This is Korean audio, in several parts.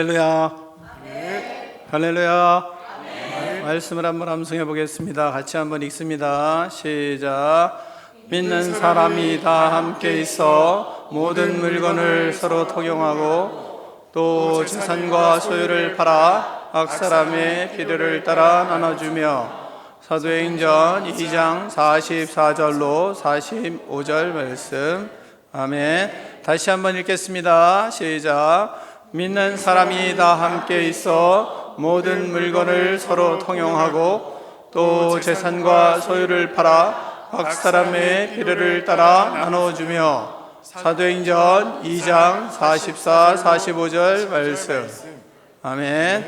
할렐루야. 할렐루야. 말씀을 한번 암송해 보겠습니다. 같이 한번 읽습니다. 시작. 믿는 사람이 다 함께 있어 모든 물건을 서로 통용하고 또 재산과 소유를 팔아 각 사람의 필요를 따라 나눠주며. 사도행전 2장 44절로 45절 말씀. 아멘. 다시 한번 읽겠습니다. 시작. 믿는 사람이 다 함께 있어 모든 물건을 서로 통용하고 또 재산과 소유를 팔아 각 사람의 필요를 따라 나눠주며. 사도행전 2장 44, 45절 말씀. 아멘.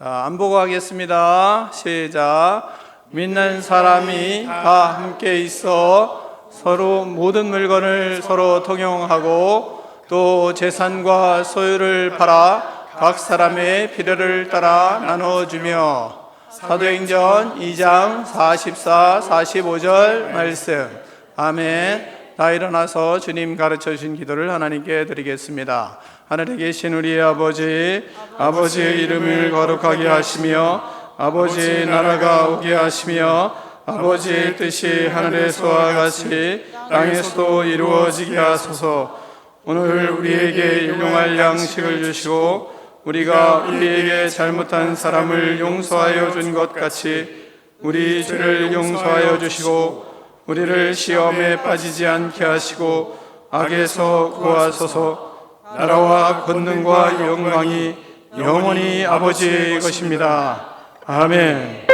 자, 안 보고 하겠습니다. 시작. 믿는 사람이 다 함께 있어 서로 모든 물건을 서로 통용하고 또 재산과 소유를 팔아 각 사람의 필요를 따라 나눠주며. 사도행전 2장 44, 45절 말씀. 아멘. 다 일어나서 주님 가르쳐 주신 기도를 하나님께 드리겠습니다. 하늘에 계신 우리 아버지, 아버지의 이름을 거룩하게 하시며 아버지의 나라가 오게 하시며 아버지의 뜻이 하늘에서와 같이 땅에서도 이루어지게 하소서. 오늘 우리에게 일용할 양식을 주시고 우리가 우리에게 잘못한 사람을 용서하여 준 것 같이 우리 죄를 용서하여 주시고 우리를 시험에 빠지지 않게 하시고 악에서 구하소서. 나라와 권능과 영광이 영원히 아버지의 것입니다. 아멘.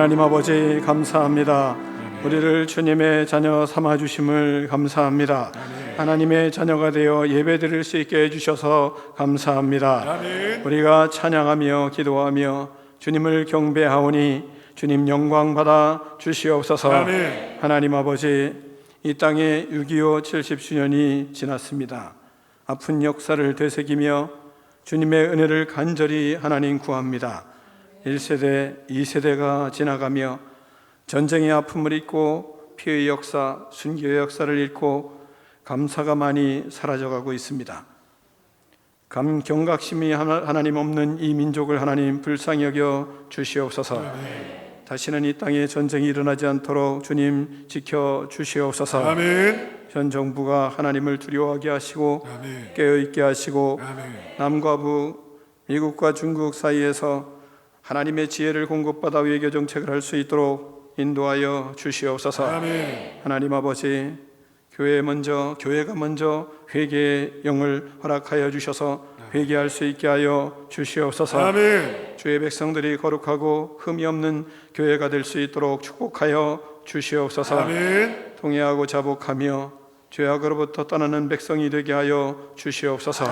하나님 아버지 감사합니다. 우리를 주님의 자녀 삼아주심을 감사합니다. 하나님의 자녀가 되어 예배드릴 수 있게 해주셔서 감사합니다. 우리가 찬양하며 기도하며 주님을 경배하오니 주님 영광 받아 주시옵소서. 하나님 아버지, 이 땅에 6.25 70주년이 지났습니다. 아픈 역사를 되새기며 주님의 은혜를 간절히 하나님 구합니다. 1세대, 2세대가 지나가며 전쟁의 아픔을 잊고 피의 역사, 순교의 역사를 잃고 감사가 많이 사라져가고 있습니다. 경각심이 하나님 없는 이 민족을 하나님 불쌍히 여겨 주시옵소서. 다시는 이 땅에 전쟁이 일어나지 않도록 주님 지켜 주시옵소서. 현 정부가 하나님을 두려워하게 하시고 깨어있게 하시고 남과 북, 미국과 중국 사이에서 하나님의 지혜를 공급받아 외교 정책을 할 수 있도록 인도하여 주시옵소서. 하나님 아버지, 교회가 먼저 회개의 영을 허락하여 주셔서 회개할 수 있게 하여 주시옵소서. 주의 백성들이 거룩하고 흠이 없는 교회가 될 수 있도록 축복하여 주시옵소서. 통회하고 자복하며 죄악으로부터 떠나는 백성이 되게 하여 주시옵소서.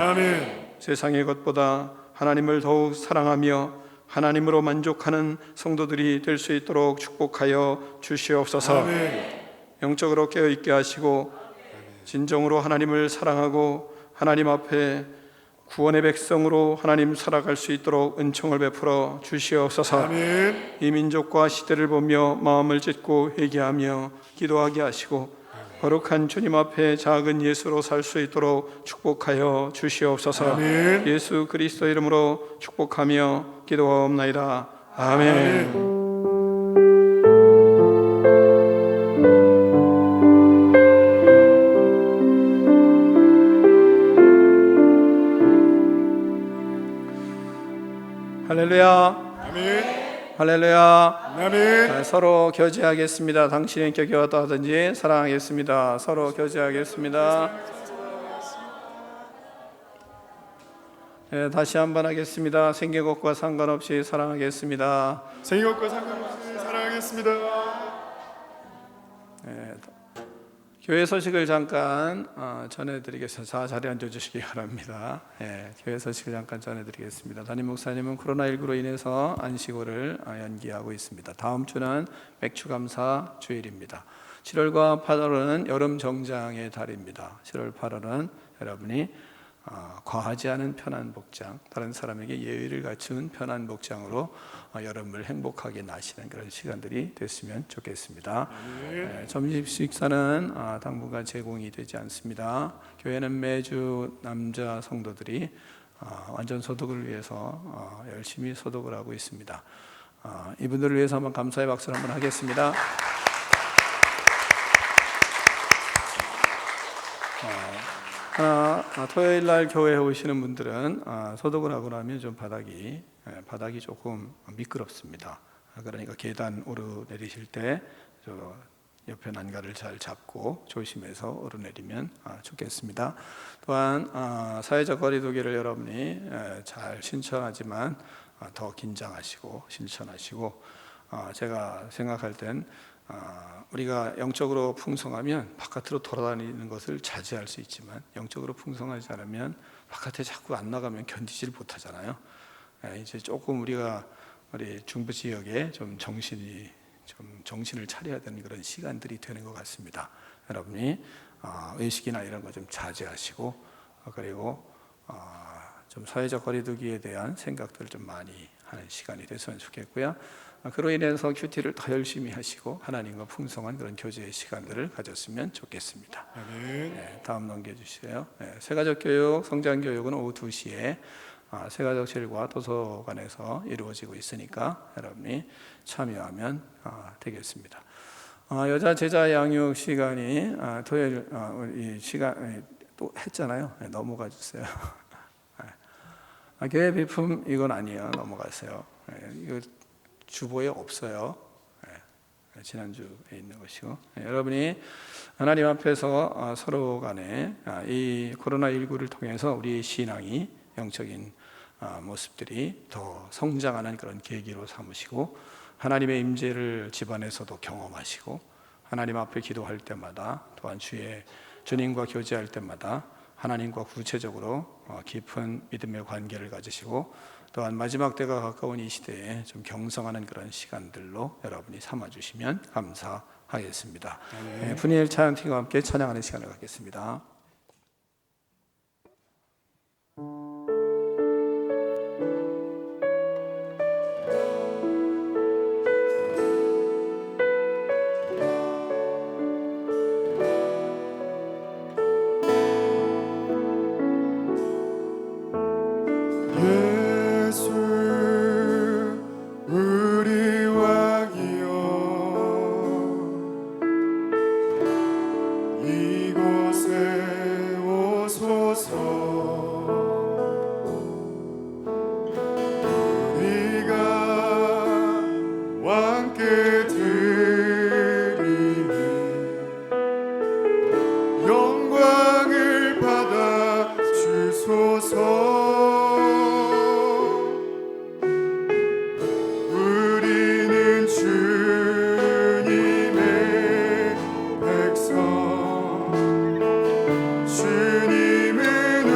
세상의 것보다 하나님을 더욱 사랑하며 하나님으로 만족하는 성도들이 될 수 있도록 축복하여 주시옵소서. 영적으로 깨어있게 하시고 진정으로 하나님을 사랑하고 하나님 앞에 구원의 백성으로 하나님 살아갈 수 있도록 은총을 베풀어 주시옵소서. 이 민족과 시대를 보며 마음을 찢고 회개하며 기도하게 하시고 거룩한 주님 앞에 작은 예수로 살 수 있도록 축복하여 주시옵소서. 예수 그리스도 이름으로 축복하며 기도하옵나이다. 아멘. 할렐루야. 아멘. 할렐루야. 아멘. 서로 교제하겠습니다. 당신의 격이 어떠하든지 사랑하겠습니다. 서로 교제하겠습니다. 다시 한번 하겠습니다. 생긴 것과 상관없이 사랑하겠습니다. 생긴 것과 상관없이 사랑하겠습니다. 교회 소식을 잠깐 전해드리겠습니다. 자리에 앉아주시기 바랍니다. 교회 소식을 잠깐 전해드리겠습니다. 담임 목사님은 코로나19로 인해서 안식일을 연기하고 있습니다. 다음 주는 맥주감사 주일입니다. 7월과 8월은 여름 정장의 달입니다. 7월, 8월은 여러분이 과하지 않은 편한 복장, 다른 사람에게 예의를 갖춘 편한 복장으로 여름을 행복하게 나시는 그런 시간들이 됐으면 좋겠습니다. 점심 식사는 당분간 제공이 되지 않습니다. 교회는 매주 남자 성도들이 완전 소독을 위해서 열심히 소독을 하고 있습니다. 이분들을 위해서 한번 감사의 박수를 한번 하겠습니다. 토요일 날 교회에 오시는 분들은 소독을 하고 나면 좀 바닥이 조금 미끄럽습니다. 그러니까 계단 오르내리실 때 옆에 난간을 잘 잡고 조심해서 오르내리면 좋겠습니다. 또한 사회적 거리두기를 여러분이 잘 실천하지만 더 긴장하시고 실천하시고, 제가 생각할 땐 우리가 영적으로 풍성하면 바깥으로 돌아다니는 것을 자제할 수 있지만 영적으로 풍성하지 않으면 바깥에 자꾸 안 나가면 견디질 못하잖아요. 이제 조금 우리 중부 지역에 좀 정신을 차려야 되는 그런 시간들이 되는 것 같습니다. 여러분이 외식이나 이런 거 좀 자제하시고, 그리고 좀 사회적 거리두기에 대한 생각들을 좀 많이 하는 시간이 됐으면 좋겠고요. 그로 인해서 큐티를 더 열심히 하시고 하나님과 풍성한 그런 교제의 시간들을 가졌으면 좋겠습니다. 다음 넘겨주세요. 세가족 교육, 성장 교육은 오후 2시에 세가족실과 도서관에서 이루어지고 있으니까 여러분이 참여하면 되겠습니다. 여자 제자 양육 시간이 토요일 이 시간 또 했잖아요. 넘어가 주세요. 교회 비품 이건 아니에요. 넘어가세요. 이거 주보에 없어요. 지난주에 있는 것이고, 여러분이 하나님 앞에서 서로 간에 이 코로나19를 통해서 우리의 신앙이, 영적인 모습들이 더 성장하는 그런 계기로 삼으시고, 하나님의 임재를 집안에서도 경험하시고 하나님 앞에 기도할 때마다 또한 주님과 교제할 때마다 하나님과 구체적으로 깊은 믿음의 관계를 가지시고 또한 마지막 때가 가까운 이 시대에 좀 경성하는 그런 시간들로 여러분이 삼아주시면 감사하겠습니다. 푸니엘 찬양팀과 함께 찬양하는 시간을 갖겠습니다. 예수 우리 왕이여 이곳에 오소서 우리가 왕께 드리니 영광을 받아 주소서 주님의 눈을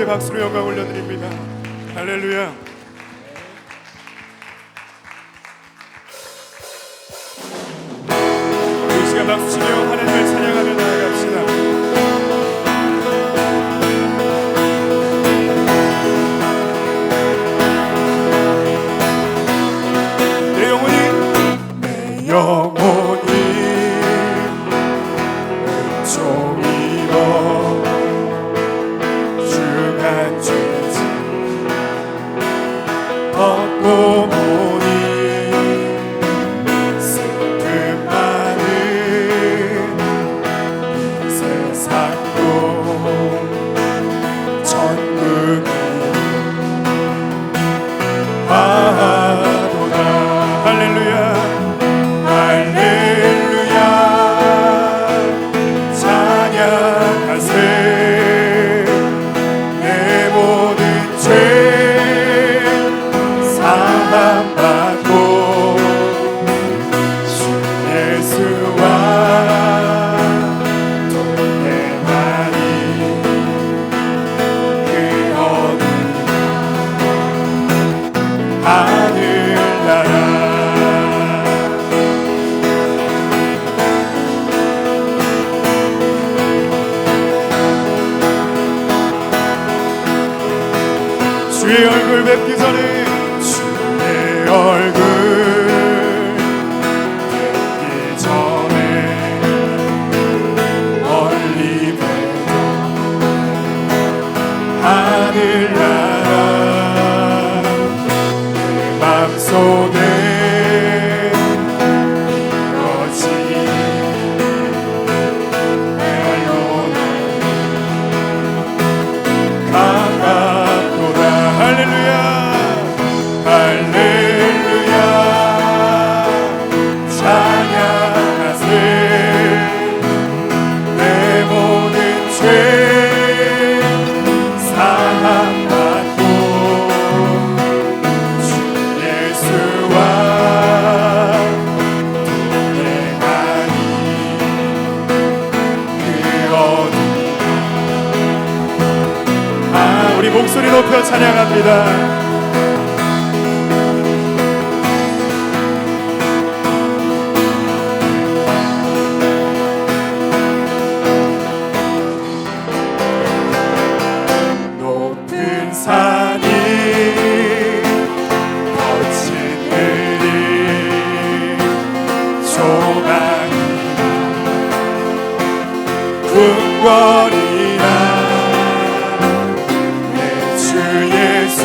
주님께 박수로 영광 올려드립니다. 할렐루야. 이 시간 박수치며 하나님을 찬양하며 나아갑시다. 내 영혼이 은총이여 중한 죄짐 벗고 보니 슬픔 많은 이 세상도 천국이 와도다. 할렐루야. 할렐루야. 찬양하세. 내 모든 죄 사함받고 주 예수와 동행하니 그 어둠 하늘나라. 주의 얼굴 뵙기 전에 주의 얼굴 뵙기 전에 멀리 뵈도 하늘나라. 내 맘속에 이루어진 멜로디 강같도다. 할렐루야. 할렐루야. 찬양하세. 내 모든 죄 사함받고 주 예수와 동행하니 그 어디. 우리 목소리 높여 찬양합니다. 높은 산이 거친 들이 조망이나 궁궐이나 내 주 예수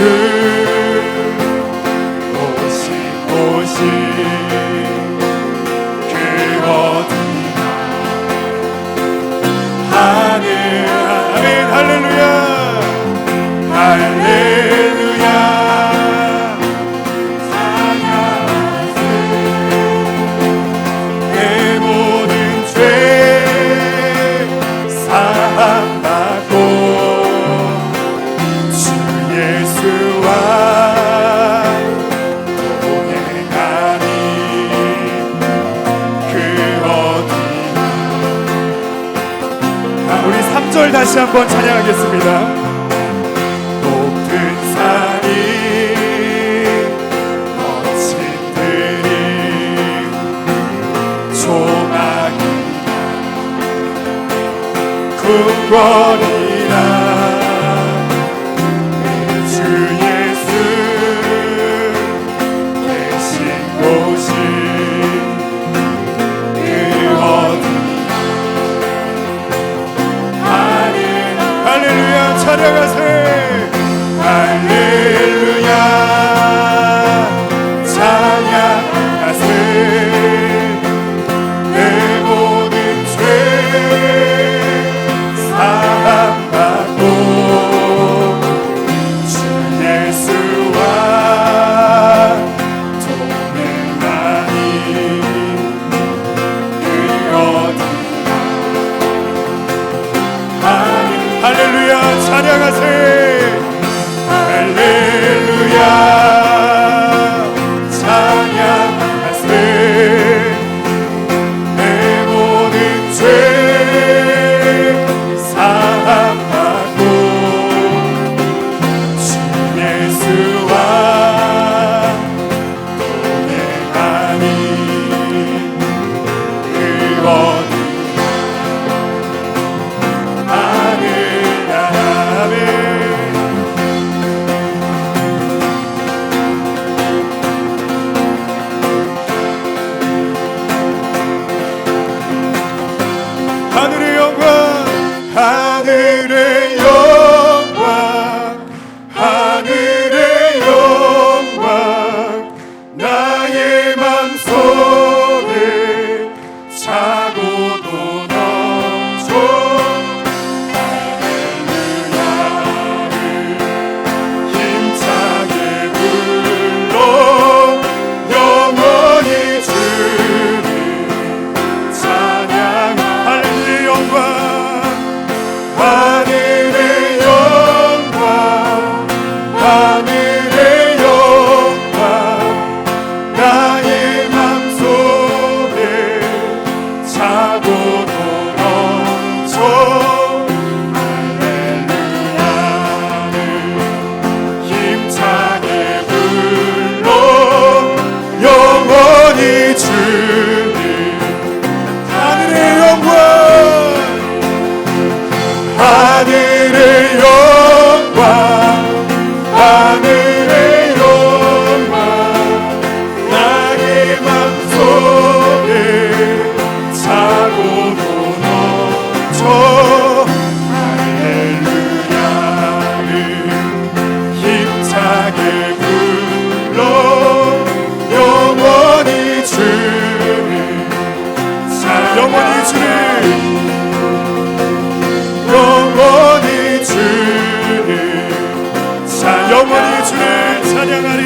오신 곳이 그 어디나 하늘. 아멘. 할렐루야. 할렐루야. 찬양하세. 내 모든 죄 사함받고 주 예수와 동행하니 그 어디나. 우리 3절 다시 한번 찬양하겠습니다. 높은 산이 거친 들이 조망이나 궁궐이나 내 주 예수 계신 곳이 그 어디나 하늘. 할렐루야. 찬양하세. 할렐루야. 찬양하세. 내 모든 죄 사함 나의 맘속에 차고도 넘쳐 할렐루야를 힘차게 불러 영원히 주를 찬양. 할렐루야 영광 하늘의 영광 하늘의 영광 나의 맘속에 차고도 넘쳐 할렐루야를 힘차게 불러 영원히 주를 하늘의 영광 하늘의 영광 하늘의 영광 나의 맘속에 차고도 넘쳐 할렐루야를 힘차게 불러 영원히 주를 영원히 주를 영원히 주를 영원히 주를 찬양하리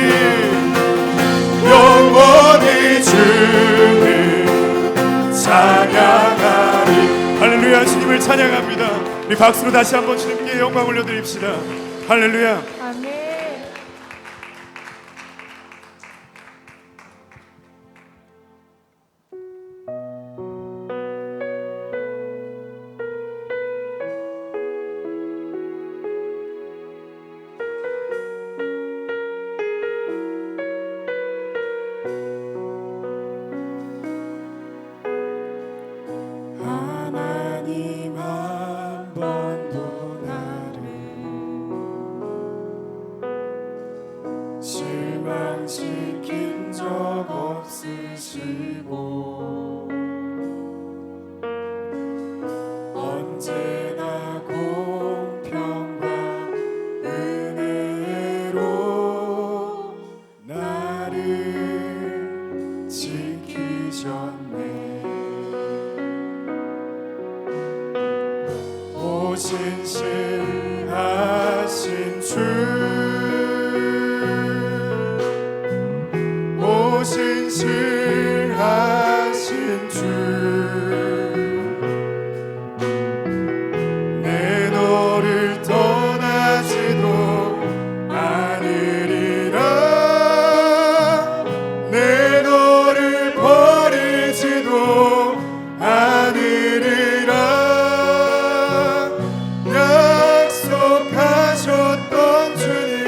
영원히 주를 찬양하리. 할렐루야 주님을 찬양합니다. 우리 박수로 다시 한번 주님께 영광 올려드립시다. 할렐루야. 아멘. 하나님 한 번도 나를 실망시킨 적 없으시고 언제나 공평과 은혜로 나를 지키셨네. 신실하신 주 오 신실하신 주 내 너를 떠나지도 않으리라 내 너를 버리지도 않으리라 약속하셨던 주님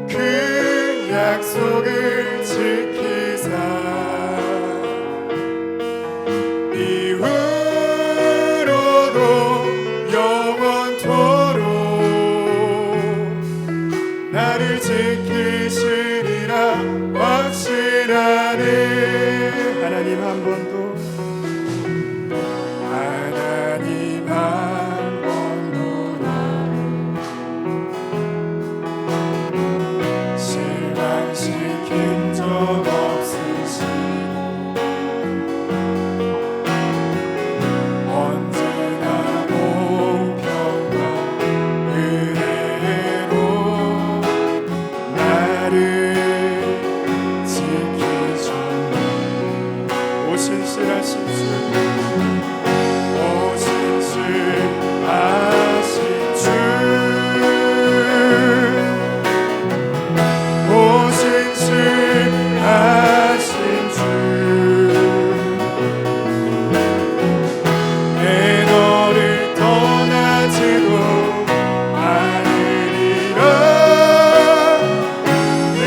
그 약속을 지키사 이후로도 영원토록 나를 지키시리라 확실하네. 하나님 한 번도 실망시킨 적 없으시고 언제나 공평과 은혜로 나를 지키셨네. 오 신실하신 주 오 신실하신 주 오 신실하신 주 내 너를 떠나지도 않으리라 내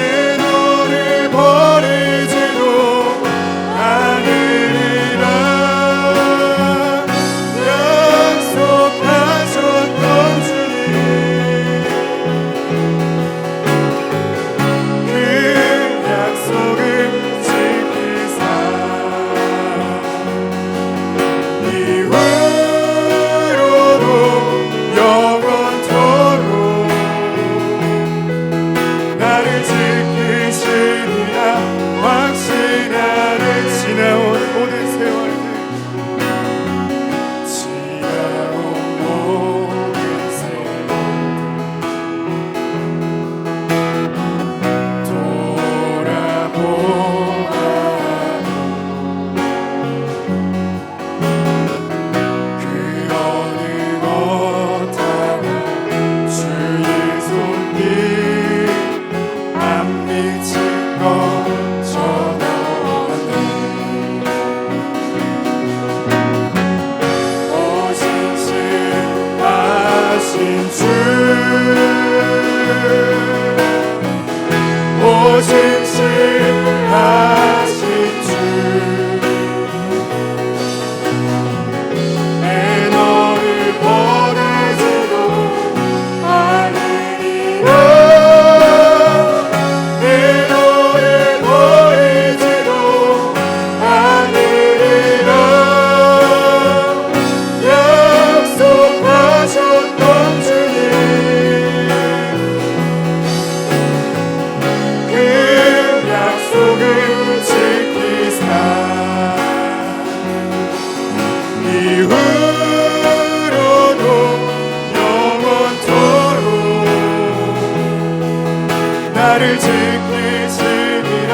지키시리라.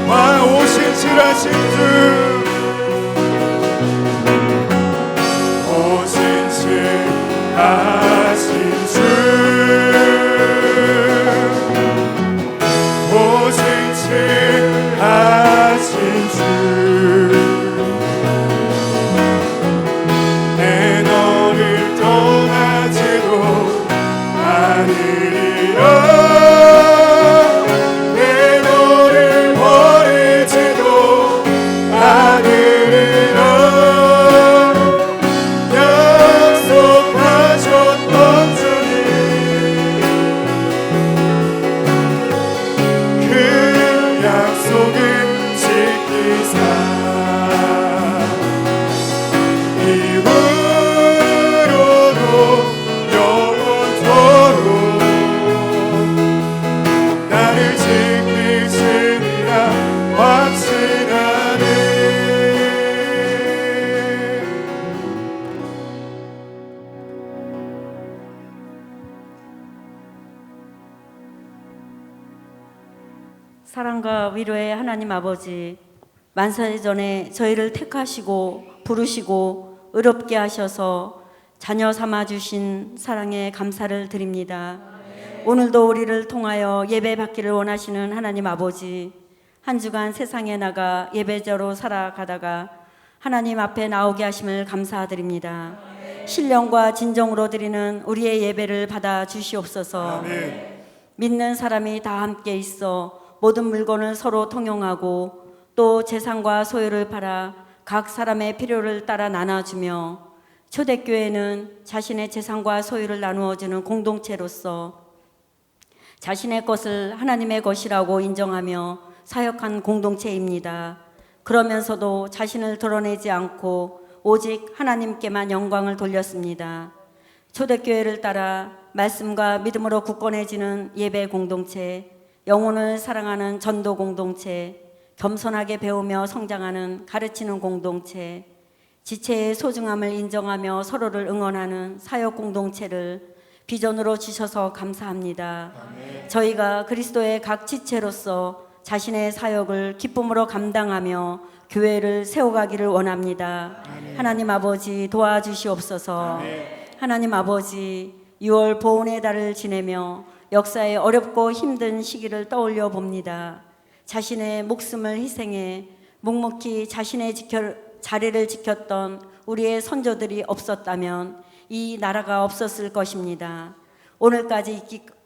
와 오신 칠하신 주 오신 칠하신 주 오신 칠하신 주 내 너를 떠나지도 않으리라. 내 너를 버리지도 않으리라. 약속하셨던 주님 그 약속을 지키사 이후로도 영원토록 나를 지키시리라 확신하네. 사랑과 위로의 하나님 아버지, 만세 전에 저희를 택하시고 부르시고 의롭게 하셔서 자녀 삼아주신 사랑에 감사를 드립니다. 오늘도 우리를 통하여 예배 받기를 원하시는 하나님 아버지, 한 주간 세상에 나가 예배자로 살아가다가 하나님 앞에 나오게 하심을 감사드립니다. 신령과 진정으로 드리는 우리의 예배를 받아 주시옵소서. 믿는 사람이 다 함께 있어 모든 물건을 서로 통용하고 또 재산과 소유를 팔아 각 사람의 필요를 따라 나눠주며 초대교회는 자신의 재산과 소유를 나누어주는 공동체로서 자신의 것을 하나님의 것이라고 인정하며 사역한 공동체입니다. 그러면서도 자신을 드러내지 않고 오직 하나님께만 영광을 돌렸습니다. 초대교회를 따라 말씀과 믿음으로 굳건해지는 예배 공동체, 영혼을 사랑하는 전도 공동체, 겸손하게 배우며 성장하는 가르치는 공동체, 지체의 소중함을 인정하며 서로를 응원하는 사역 공동체를 비전으로 주셔서 감사합니다. 저희가 그리스도의 각 지체로서 자신의 사역을 기쁨으로 감당하며 교회를 세워가기를 원합니다. 하나님 아버지 도와주시옵소서. 하나님 아버지 6월 보훈의 달을 지내며 역사의 어렵고 힘든 시기를 떠올려 봅니다. 자신의 목숨을 희생해 묵묵히 자신의 자리를 지켰던 우리의 선조들이 없었다면 이 나라가 없었을 것입니다.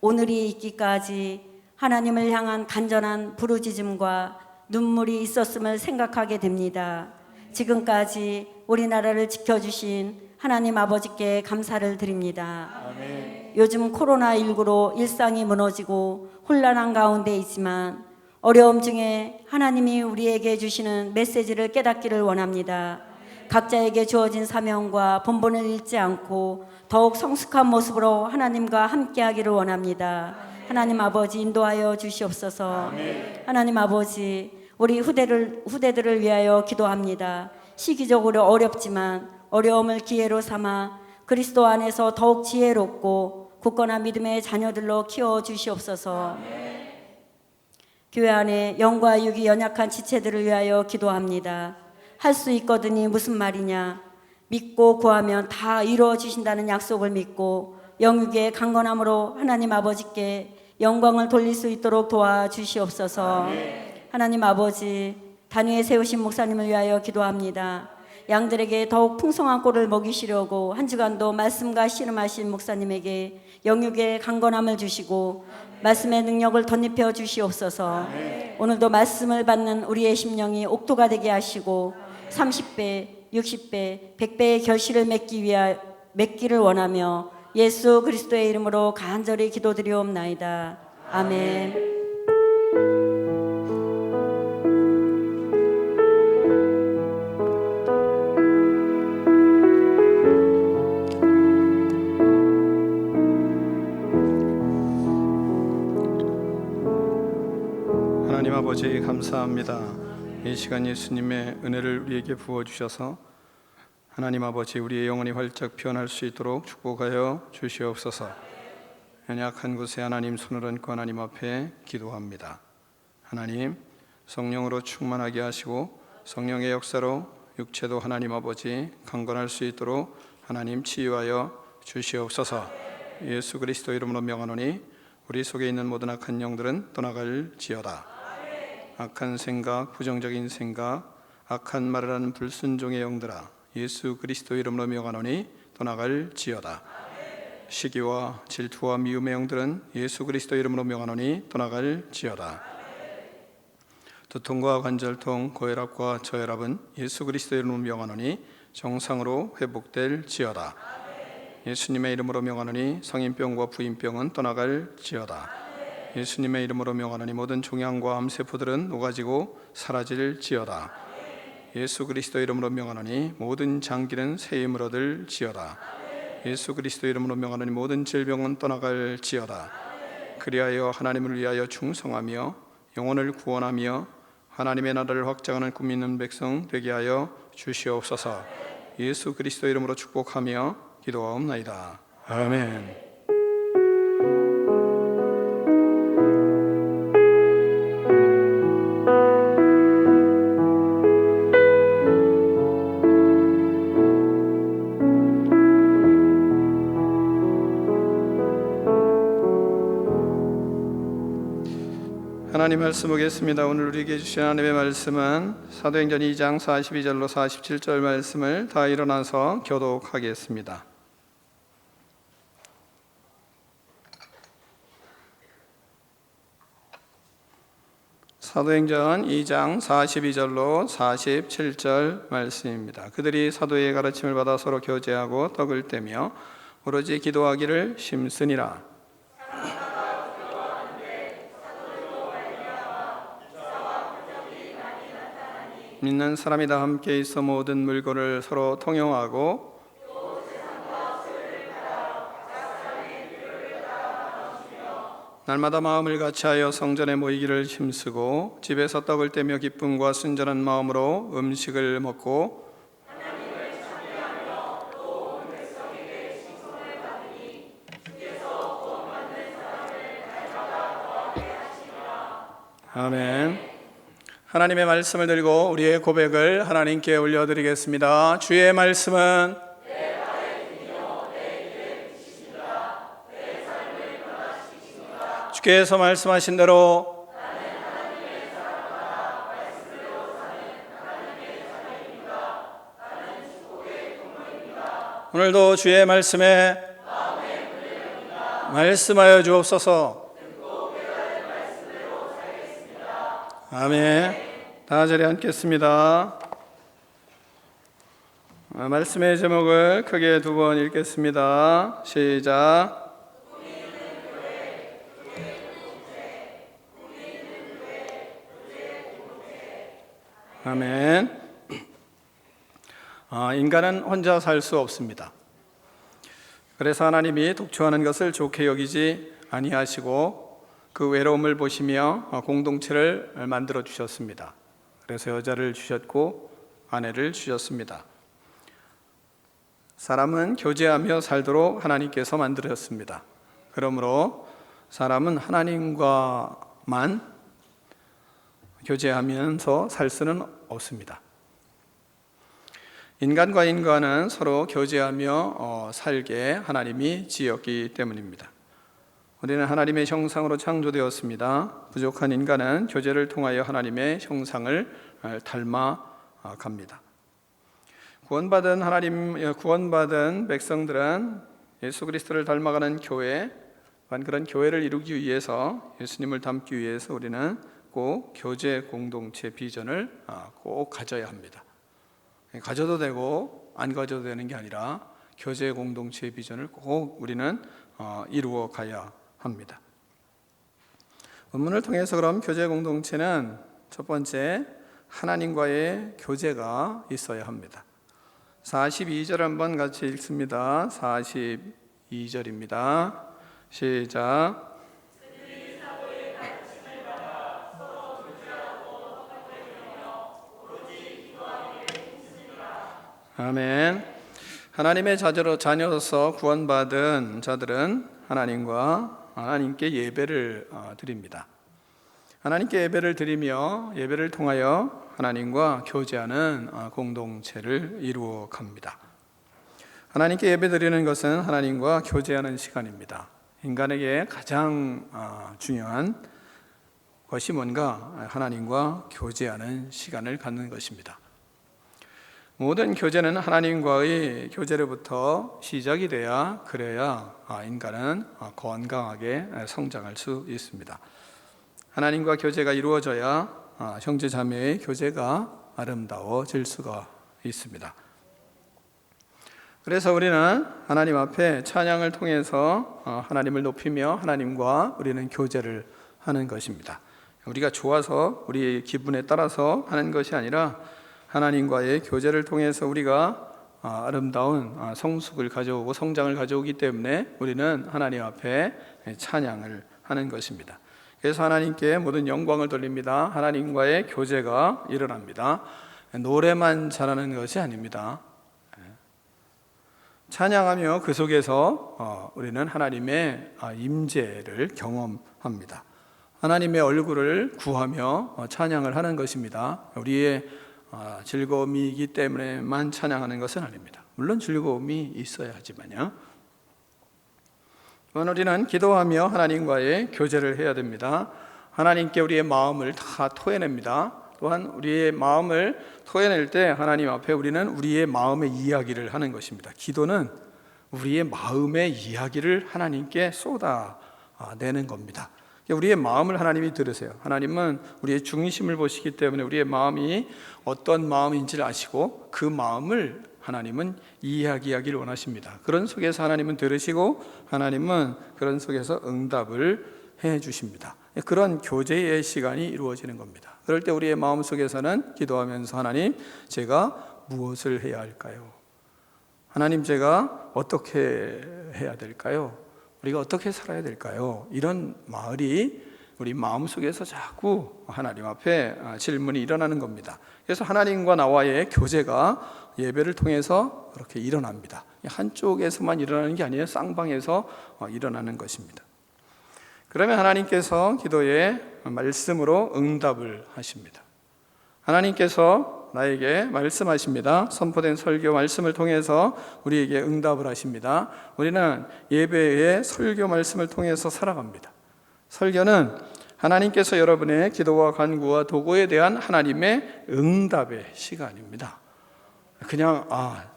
오늘이 있기까지 하나님을 향한 간절한 부르짖음과 눈물이 있었음을 생각하게 됩니다. 지금까지 우리나라를 지켜주신 하나님 아버지께 감사를 드립니다. 아멘. 요즘 코로나19로 일상이 무너지고 혼란한 가운데 있지만 어려움 중에 하나님이 우리에게 주시는 메시지를 깨닫기를 원합니다. 각자에게 주어진 사명과 본분을 잃지 않고 더욱 성숙한 모습으로 하나님과 함께하기를 원합니다. 하나님 아버지 인도하여 주시옵소서. 하나님 아버지 우리 후대들을 위하여 기도합니다. 시기적으로 어렵지만 어려움을 기회로 삼아 그리스도 안에서 더욱 지혜롭고 굳건한 믿음의 자녀들로 키워 주시옵소서. 교회 안에 영과 육이 연약한 지체들을 위하여 기도합니다. 할 수 있거든이 무슨 말이냐? 믿고 구하면 다 이루어 주신다는 약속을 믿고 영육의 강건함으로 하나님 아버지께 영광을 돌릴 수 있도록 도와주시옵소서. 하나님 아버지 단위에 세우신 목사님을 위하여 기도합니다. 양들에게 더욱 풍성한 꼴을 먹이시려고 한 주간도 말씀과 씨름하신 목사님에게 영육의 강건함을 주시고 말씀의 능력을 덧입혀 주시옵소서. 오늘도 말씀을 받는 우리의 심령이 옥토가 되게 하시고 30배, 60배, 100배의 결실을 맺기를 원하며 예수 그리스도의 이름으로 간절히 기도드리옵나이다. 아멘. 하나님 아버지 감사합니다. 이 시간 예수님의 은혜를 우리에게 부어주셔서 하나님 아버지 우리의 영혼이 활짝 피어날 수 있도록 축복하여 주시옵소서. 연약한 곳에 하나님 손을 얹고 하나님 앞에 기도합니다. 하나님, 성령으로 충만하게 하시고 성령의 역사로 육체도 하나님 아버지 강건할 수 있도록 하나님 치유하여 주시옵소서. 예수 그리스도 이름으로 명하노니 우리 속에 있는 모든 악한 영들은 떠나갈지어다. 악한 생각, 부정적인 생각, 악한 말을 하는 불순종의 영들아, 예수 그리스도 이름으로 명하노니 떠나갈지어다. 시기와 질투와 미움의 영들은 예수 그리스도 이름으로 명하노니 떠나갈지어다. 두통과 관절통, 고혈압과 저혈압은 예수 그리스도 이름으로 명하노니 정상으로 회복될지어다. 예수님의 이름으로 명하노니 성인병과 부인병은 떠나갈지어다. 예수님의 이름으로 명하노니 모든 종양과 암세포들은 녹아지고 사라질지어다. 예수 그리스도 이름으로 명하노니 모든 장기는 새 힘을 얻을지어다. 예수 그리스도 이름으로 명하노니 모든 질병은 떠나갈지어다. 그리하여 하나님을 위하여 충성하며 영혼을 구원하며 하나님의 나라를 확장하는 꿈 있는 백성 되게 하여 주시옵소서. 예수 그리스도 이름으로 축복하며 기도하옵나이다. 아멘. 하나님 말씀 보겠습니다. 오늘 우리에게 주신 하나님의 말씀은 사도행전 2장 42절로 47절 말씀을 다 일어나서 교독하겠습니다. 사도행전 2장 42절로 47절 말씀입니다. 그들이 사도의 가르침을 받아 서로 교제하고 떡을 떼며 오로지 기도하기를 심쓰니라. 믿는 사람이 다 함께 있어 모든 물건을 서로 통용하고 날마다 마음을 같이하여 성전에 모이기를 힘쓰고 집에서 떡을 떼며 기쁨과 순전한 마음으로 음식을 먹고 아멘. 하나님의 말씀을 들고 우리의 고백을 하나님께 올려드리겠습니다. 주의 말씀은 주께서 말씀하신 대로 오늘도 주의 말씀에 말씀하여 주옵소서. 아멘. 다 자리에 앉겠습니다. 말씀의 제목을 크게 두 번 읽겠습니다. 시작. 아멘. 인간은 혼자 살 수 없습니다. 그래서 하나님이 독초하는 것을 좋게 여기지 아니하시고 그 외로움을 보시며 공동체를 만들어 주셨습니다. 그래서 여자를 주셨고 아내를 주셨습니다. 사람은 교제하며 살도록 하나님께서 만들었습니다. 그러므로 사람은 하나님과만 교제하면서 살 수는 없습니다. 인간과 인간은 서로 교제하며 살게 하나님이 지었기 때문입니다. 우리는 하나님의 형상으로 창조되었습니다. 부족한 인간은 교제를 통하여 하나님의 형상을 닮아갑니다. 구원받은 백성들은 예수 그리스도를 닮아가는 교회, 그런 교회를 이루기 위해서 예수님을 닮기 위해서 우리는 꼭 교제 공동체 비전을 꼭 가져야 합니다. 가져도 되고 안 가져도 되는 게 아니라 교제 공동체 비전을 꼭 우리는 이루어 가야 합니다. 본문을 통해서 그럼 교제 공동체는 첫 번째 하나님과의 교제가 있어야 합니다. 42절 한번 같이 읽습니다. 42절입니다. 시작. 아멘. 하나님의 자녀로서 구원받은 자들은 하나님과 하나님께 예배를 드립니다. 하나님께 예배를 드리며 예배를 통하여 하나님과 교제하는 공동체를 이루어 갑니다. 하나님께 예배 드리는 것은 하나님과 교제하는 시간입니다. 인간에게 가장 중요한 것이 뭔가 하나님과 교제하는 시간을 갖는 것입니다. 모든 교제는 하나님과의 교제로부터 시작이 돼야 그래야 인간은 건강하게 성장할 수 있습니다. 하나님과 교제가 이루어져야 형제 자매의 교제가 아름다워질 수가 있습니다. 그래서 우리는 하나님 앞에 찬양을 통해서 하나님을 높이며 하나님과 우리는 교제를 하는 것입니다. 우리가 좋아서 우리의 기분에 따라서 하는 것이 아니라 하나님과의 교제를 통해서 우리가 아름다운 성숙을 가져오고 성장을 가져오기 때문에 우리는 하나님 앞에 찬양을 하는 것입니다. 그래서 하나님께 모든 영광을 돌립니다. 하나님과의 교제가 일어납니다. 노래만 잘하는 것이 아닙니다. 찬양하며 그 속에서 우리는 하나님의 임재를 경험합니다. 하나님의 얼굴을 구하며 찬양을 하는 것입니다. 우리의 즐거움이기 때문에만 찬양하는 것은 아닙니다. 물론 즐거움이 있어야 하지만요. 우리는 기도하며 하나님과의 교제를 해야 됩니다. 하나님께 우리의 마음을 다 토해냅니다. 또한 우리의 마음을 토해낼 때 하나님 앞에 우리는 우리의 마음의 이야기를 하는 것입니다. 기도는 우리의 마음의 이야기를 하나님께 쏟아내는 겁니다. 우리의 마음을 하나님이 들으세요. 하나님은 우리의 중심을 보시기 때문에 우리의 마음이 어떤 마음인지를 아시고 그 마음을 하나님은 이야기하기를 원하십니다. 그런 속에서 하나님은 들으시고 하나님은 그런 속에서 응답을 해 주십니다. 그런 교제의 시간이 이루어지는 겁니다. 그럴 때 우리의 마음 속에서는 기도하면서 하나님, 제가 무엇을 해야 할까요? 하나님, 제가 어떻게 해야 될까요? 우리가 어떻게 살아야 될까요? 이런 말이 우리 마음속에서 자꾸 하나님 앞에 질문이 일어나는 겁니다. 그래서 하나님과 나와의 교제가 예배를 통해서 그렇게 일어납니다. 한쪽에서만 일어나는 게 아니에요. 쌍방에서 일어나는 것입니다. 그러면 하나님께서 기도에 말씀으로 응답을 하십니다. 하나님께서 나에게 말씀하십니다. 선포된 설교 말씀을 통해서 우리에게 응답을 하십니다. 우리는 예배의 설교 말씀을 통해서 살아갑니다. 설교는 하나님께서 여러분의 기도와 간구와 도구에 대한 하나님의 응답의 시간입니다. 그냥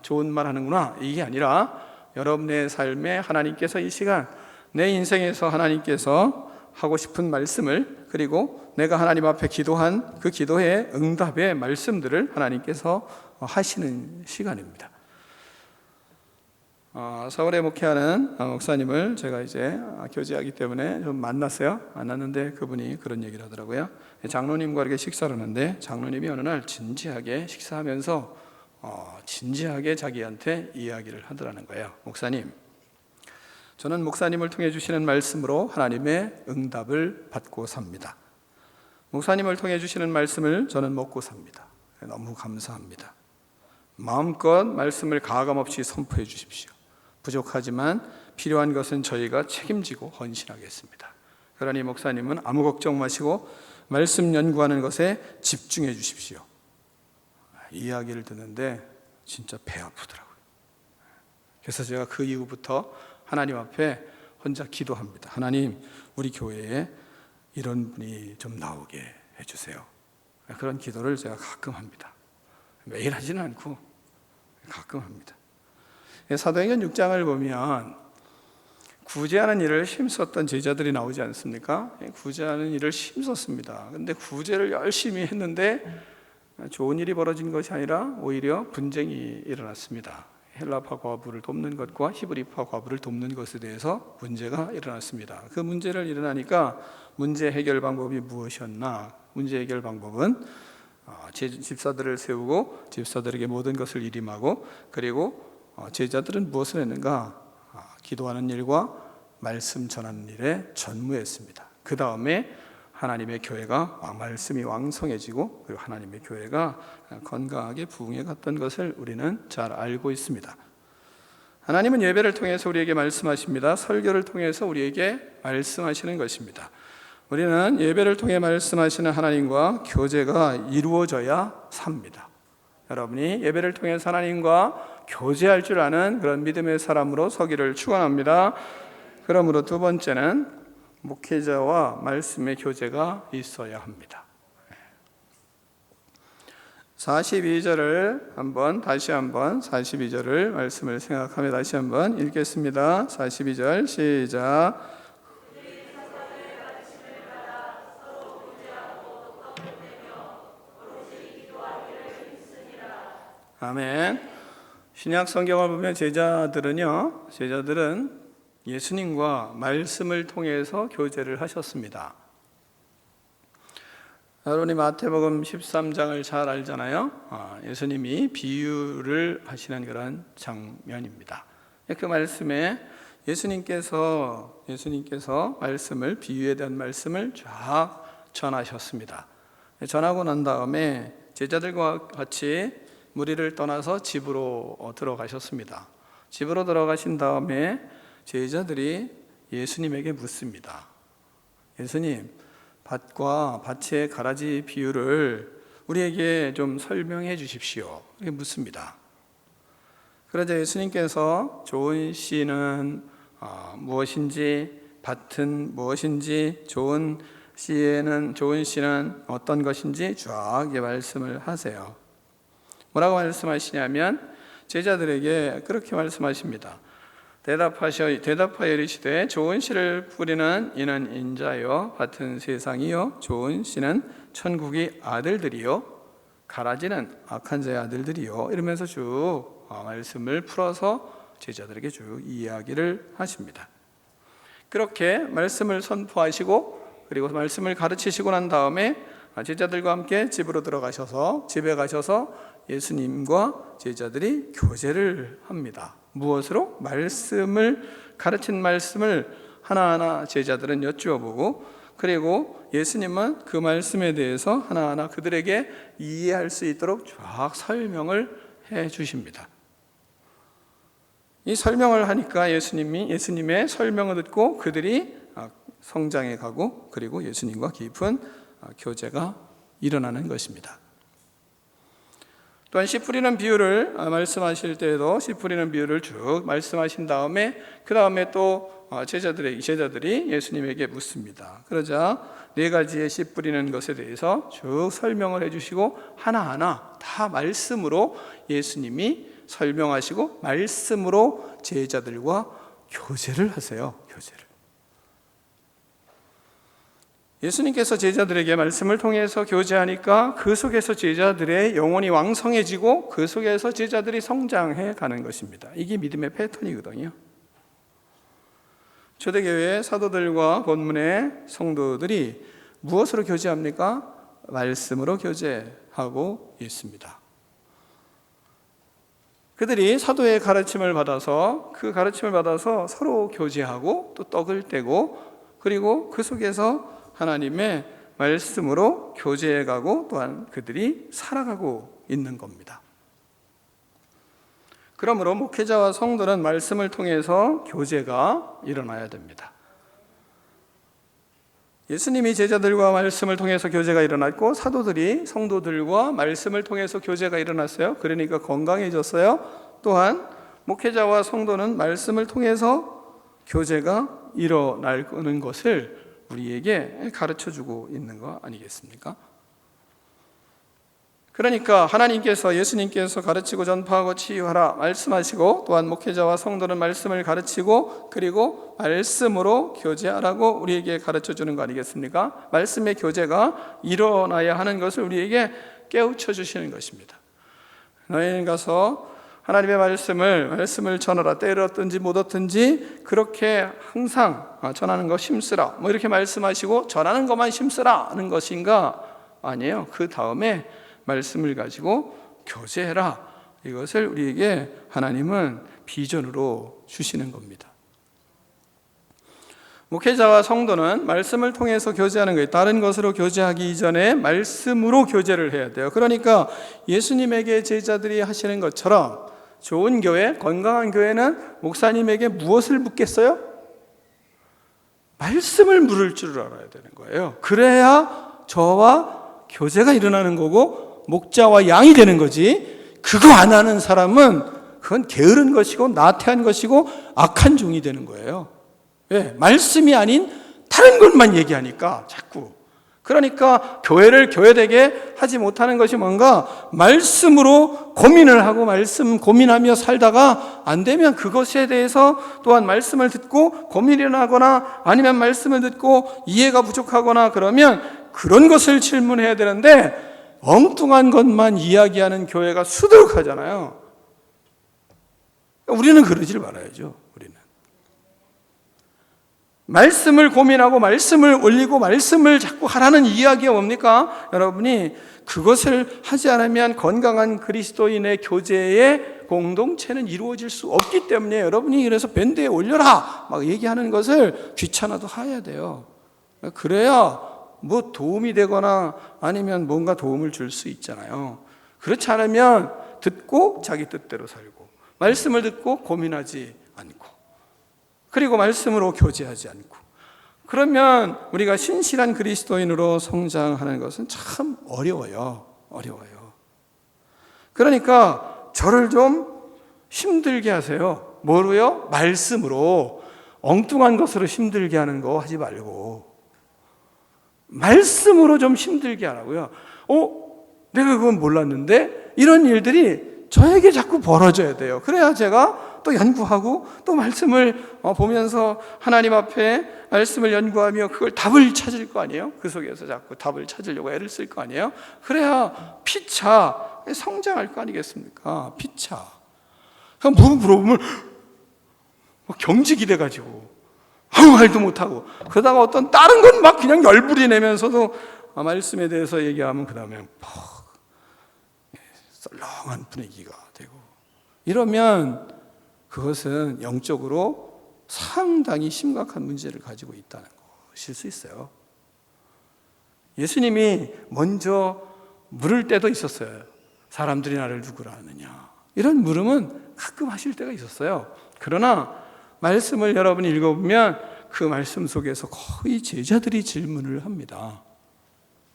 좋은 말 하는구나 이게 아니라 여러분의 삶에 하나님께서 이 시간 내 인생에서 하나님께서 하고 싶은 말씀을 그리고 내가 하나님 앞에 기도한 그 기도의 응답의 말씀들을 하나님께서 하시는 시간입니다. 서울에 목회하는 목사님을 제가 이제 교제하기 때문에 좀 만났는데 그분이 그런 얘기를 하더라고요. 장로님과 이렇게 식사를 하는데 장로님이 어느 날 진지하게 식사하면서 진지하게 자기한테 이야기를 하더라는 거예요. 목사님, 저는 목사님을 통해 주시는 말씀으로 하나님의 응답을 받고 삽니다. 목사님을 통해 주시는 말씀을 저는 먹고 삽니다. 너무 감사합니다. 마음껏 말씀을 가감없이 선포해 주십시오. 부족하지만 필요한 것은 저희가 책임지고 헌신하겠습니다. 그러니 목사님은 아무 걱정 마시고 말씀 연구하는 것에 집중해 주십시오. 이야기를 듣는데 진짜 배 아프더라고요. 그래서 제가 그 이후부터 하나님 앞에 혼자 기도합니다. 하나님, 우리 교회에 이런 분이 좀 나오게 해주세요. 그런 기도를 제가 가끔 합니다. 매일 하지는 않고 가끔 합니다. 사도행전 6장을 보면 구제하는 일을 힘썼던 제자들이 나오지 않습니까? 구제하는 일을 힘썼습니다. 그런데 구제를 열심히 했는데 좋은 일이 벌어진 것이 아니라 오히려 분쟁이 일어났습니다. 헬라파 과부를 돕는 것과 히브리파 과부를 돕는 것에 대해서 문제가 일어났습니다. 그 문제를 일어나니까 문제 해결 방법이 무엇이었나? 문제 해결 방법은 집사들을 세우고 집사들에게 모든 것을 일임하고 그리고 제자들은 무엇을 했는가? 기도하는 일과 말씀 전하는 일에 전무했습니다. 그 다음에 하나님의 교회가 말씀이 왕성해지고 그리고 하나님의 교회가 건강하게 부흥해 갔던 것을 우리는 잘 알고 있습니다. 하나님은 예배를 통해서 우리에게 말씀하십니다. 설교를 통해서 우리에게 말씀하시는 것입니다. 우리는 예배를 통해 말씀하시는 하나님과 교제가 이루어져야 삽니다. 여러분이 예배를 통해서 하나님과 교제할 줄 아는 그런 믿음의 사람으로 서기를 축원합니다. 그러므로 두 번째는 목회자와 말씀의 교제가 있어야 합니다. 42절을 다시 한번 42절을 말씀을 생각하며 다시 한번 읽겠습니다. 42절 시작. 아멘. 신약 성경을 보면 제자들은 예수님과 말씀을 통해서 교제를 하셨습니다. 여러분이 마태복음 13장을 잘 알잖아요. 예수님이 비유를 하시는 그런 장면입니다. 그 말씀에 예수님께서 말씀을, 비유에 대한 말씀을 쫙 전하셨습니다. 전하고 난 다음에 제자들과 같이 무리를 떠나서 집으로 들어가셨습니다. 집으로 들어가신 다음에 제자들이 예수님에게 묻습니다. 예수님, 밭과 밭의 가라지 비유를 우리에게 좀 설명해 주십시오. 이렇게 묻습니다. 그러자 예수님께서 좋은 씨는 무엇인지, 밭은 무엇인지, 좋은 씨는 어떤 것인지 쫙 말씀을 하세요. 뭐라고 말씀하시냐면 제자들에게 그렇게 말씀하십니다. 대답하여 이르시되 좋은 씨를 뿌리는 이는 인자요 밭은 세상이요 좋은 씨는 천국의 아들들이요 가라지는 악한 자의 아들들이요 이러면서 쭉 말씀을 풀어서 제자들에게 쭉 이야기를 하십니다. 그렇게 말씀을 선포하시고 그리고 말씀을 가르치시고 난 다음에 제자들과 함께 집으로 들어가셔서 집에 가셔서 예수님과 제자들이 교제를 합니다. 무엇으로? 가르친 말씀을 하나하나 제자들은 여쭈어보고 그리고 예수님은 그 말씀에 대해서 하나하나 그들에게 이해할 수 있도록 쫙 설명을 해 주십니다. 이 설명을 하니까 예수님의 설명을 듣고 그들이 성장해 가고 그리고 예수님과 깊은 교제가 일어나는 것입니다. 또한 씨 뿌리는 비유를 말씀하실 때에도 씨 뿌리는 비유를 쭉 말씀하신 다음에 그 다음에 또 제자들이 예수님에게 묻습니다. 그러자 4가지의 씨 뿌리는 것에 대해서 쭉 설명을 해주시고 하나하나 다 말씀으로 예수님이 설명하시고 말씀으로 제자들과 교제를 하세요. 예수님께서 제자들에게 말씀을 통해서 교제하니까 그 속에서 제자들의 영혼이 왕성해지고 그 속에서 제자들이 성장해 가는 것입니다. 이게 믿음의 패턴이거든요. 초대교회 사도들과 본문의 성도들이 무엇으로 교제합니까? 말씀으로 교제하고 있습니다. 그들이 사도의 가르침을 받아서 그 가르침을 받아서 서로 교제하고 또 떡을 떼고 그리고 그 속에서 하나님의 말씀으로 교제해가고 또한 그들이 살아가고 있는 겁니다. 그러므로 목회자와 성도는 말씀을 통해서 교제가 일어나야 됩니다. 예수님이 제자들과 말씀을 통해서 교제가 일어났고 사도들이 성도들과 말씀을 통해서 교제가 일어났어요. 그러니까 건강해졌어요. 또한 목회자와 성도는 말씀을 통해서 교제가 일어나는 것을 우리에게 가르쳐주고 있는 거 아니겠습니까? 그러니까 하나님께서 예수님께서 가르치고 전파하고 치유하라 말씀하시고 또한 목회자와 성도는 말씀을 가르치고 그리고 말씀으로 교제하라고 우리에게 가르쳐주는 거 아니겠습니까? 말씀의 교제가 일어나야 하는 것을 우리에게 깨우쳐 주시는 것입니다. 너희는 가서 하나님의 말씀을 전하라. 때를 얻든지 못 얻든지 그렇게 항상 전하는 거 힘쓰라. 이렇게 말씀하시고 전하는 것만 힘쓰라 하는 것인가? 아니에요. 그 다음에 말씀을 가지고 교제해라. 이것을 우리에게 하나님은 비전으로 주시는 겁니다. 목회자와 성도는 말씀을 통해서 교제하는 거예요. 다른 것으로 교제하기 이전에 말씀으로 교제를 해야 돼요. 그러니까 예수님에게 제자들이 하시는 것처럼 좋은 교회, 건강한 교회는 목사님에게 무엇을 묻겠어요? 말씀을 물을 줄 알아야 되는 거예요. 그래야 저와 교제가 일어나는 거고 목자와 양이 되는 거지. 그거 안 하는 사람은 그건 게으른 것이고 나태한 것이고 악한 종이 되는 거예요. 왜? 말씀이 아닌 다른 것만 얘기하니까 자꾸. 그러니까 교회를 교회되게 하지 못하는 것이 뭔가 말씀으로 고민을 하고 말씀 고민하며 살다가 안 되면 그것에 대해서 또한 말씀을 듣고 고민이 나거나 아니면 말씀을 듣고 이해가 부족하거나 그러면 그런 것을 질문해야 되는데 엉뚱한 것만 이야기하는 교회가 수두룩하잖아요. 우리는 그러질 말아야죠. 우리는 말씀을 고민하고 말씀을 올리고 말씀을 자꾸 하라는 이야기가 뭡니까? 여러분이 그것을 하지 않으면 건강한 그리스도인의 교제의 공동체는 이루어질 수 없기 때문에 여러분이 그래서 밴드에 올려라 막 얘기하는 것을 귀찮아도 해야 돼요. 그래야 뭐 도움이 되거나 아니면 뭔가 도움을 줄 수 있잖아요. 그렇지 않으면 듣고 자기 뜻대로 살고 말씀을 듣고 고민하지 않고 그리고 말씀으로 교제하지 않고 그러면 우리가 신실한 그리스도인으로 성장하는 것은 참 어려워요. 그러니까 저를 좀 힘들게 하세요. 뭐로요? 말씀으로. 엉뚱한 것으로 힘들게 하는 거 하지 말고 말씀으로 좀 힘들게 하라고요. 내가 그건 몰랐는데 이런 일들이 저에게 자꾸 벌어져야 돼요. 그래야 제가 또 연구하고 또 말씀을 보면서 하나님 앞에 말씀을 연구하며 그걸 답을 찾을 거 아니에요? 그 속에서 자꾸 답을 찾으려고 애를 쓸 거 아니에요? 그래야 피차 성장할 거 아니겠습니까? 피차. 그럼 뭐 물어보면 경직이 돼가지고 아무 말도 못하고 그러다가 어떤 다른 건 막 그냥 열불이 내면서도 말씀에 대해서 얘기하면 그 다음에 썰렁한 분위기가 되고 이러면 그것은 영적으로 상당히 심각한 문제를 가지고 있다는 것일 수 있어요. 예수님이 먼저 물을 때도 있었어요. 사람들이 나를 누구라 하느냐 이런 물음은 가끔 하실 때가 있었어요. 그러나 말씀을 여러분이 읽어보면 그 말씀 속에서 거의 제자들이 질문을 합니다.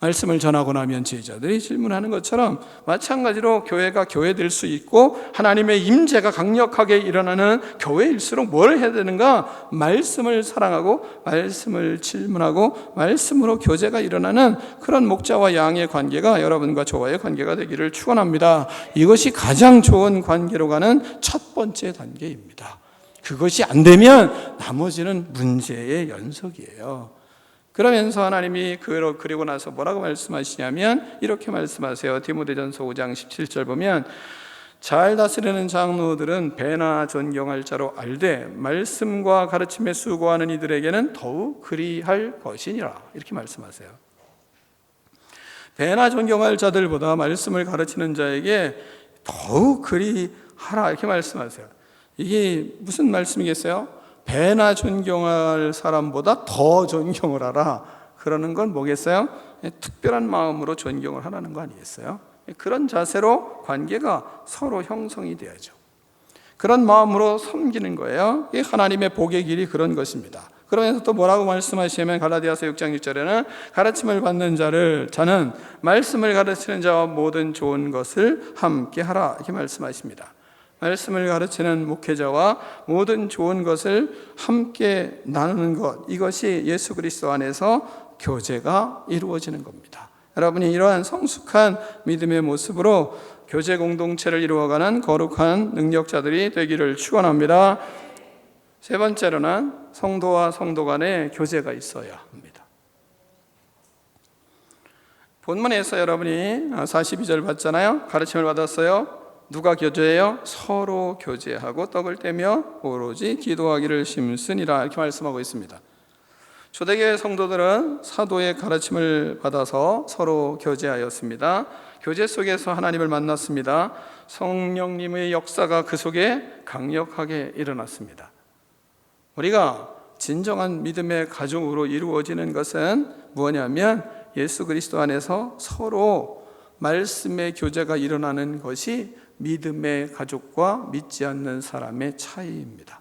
말씀을 전하고 나면 제자들이 질문하는 것처럼 마찬가지로 교회가 교회될 수 있고 하나님의 임재가 강력하게 일어나는 교회일수록 뭘 해야 되는가? 말씀을 사랑하고 말씀을 질문하고 말씀으로 교제가 일어나는 그런 목자와 양의 관계가 여러분과 저와의 관계가 되기를 축원합니다. 이것이 가장 좋은 관계로 가는 첫 번째 단계입니다. 그것이 안 되면 나머지는 문제의 연속이에요. 그러면서 하나님이 그리고 나서 뭐라고 말씀하시냐면 이렇게 말씀하세요. 디모데전서 5장 17절 보면 잘 다스리는 장로들은 배나 존경할 자로 알되 말씀과 가르침에 수고하는 이들에게는 더욱 그리할 것이니라 이렇게 말씀하세요. 배나 존경할 자들보다 말씀을 가르치는 자에게 더욱 그리하라 이렇게 말씀하세요. 이게 무슨 말씀이겠어요? 배나 존경할 사람보다 더 존경을 하라. 그러는 건 뭐겠어요? 특별한 마음으로 존경을 하라는 거 아니겠어요? 그런 자세로 관계가 서로 형성이 돼야죠. 그런 마음으로 섬기는 거예요. 하나님의 복의 길이 그런 것입니다. 그러면서 또 뭐라고 말씀하시냐면 갈라디아서 6장 6절에는 가르침을 받는 자는 말씀을 가르치는 자와 모든 좋은 것을 함께 하라 이렇게 말씀하십니다. 말씀을 가르치는 목회자와 모든 좋은 것을 함께 나누는 것, 이것이 예수 그리스도 안에서 교제가 이루어지는 겁니다. 여러분이 이러한 성숙한 믿음의 모습으로 교제 공동체를 이루어가는 거룩한 능력자들이 되기를 축원합니다. 세 번째로는 성도와 성도 간의 교제가 있어야 합니다. 본문에서 여러분이 42절 봤잖아요. 가르침을 받았어요. 누가 교제해요? 서로 교제하고 떡을 떼며 오로지 기도하기를 심쓰니라 이렇게 말씀하고 있습니다. 초대교회 성도들은 사도의 가르침을 받아서 서로 교제하였습니다. 교제 속에서 하나님을 만났습니다. 성령님의 역사가 그 속에 강력하게 일어났습니다. 우리가 진정한 믿음의 가족으로 이루어지는 것은 뭐냐면 예수 그리스도 안에서 서로 말씀의 교제가 일어나는 것이 믿음의 가족과 믿지 않는 사람의 차이입니다.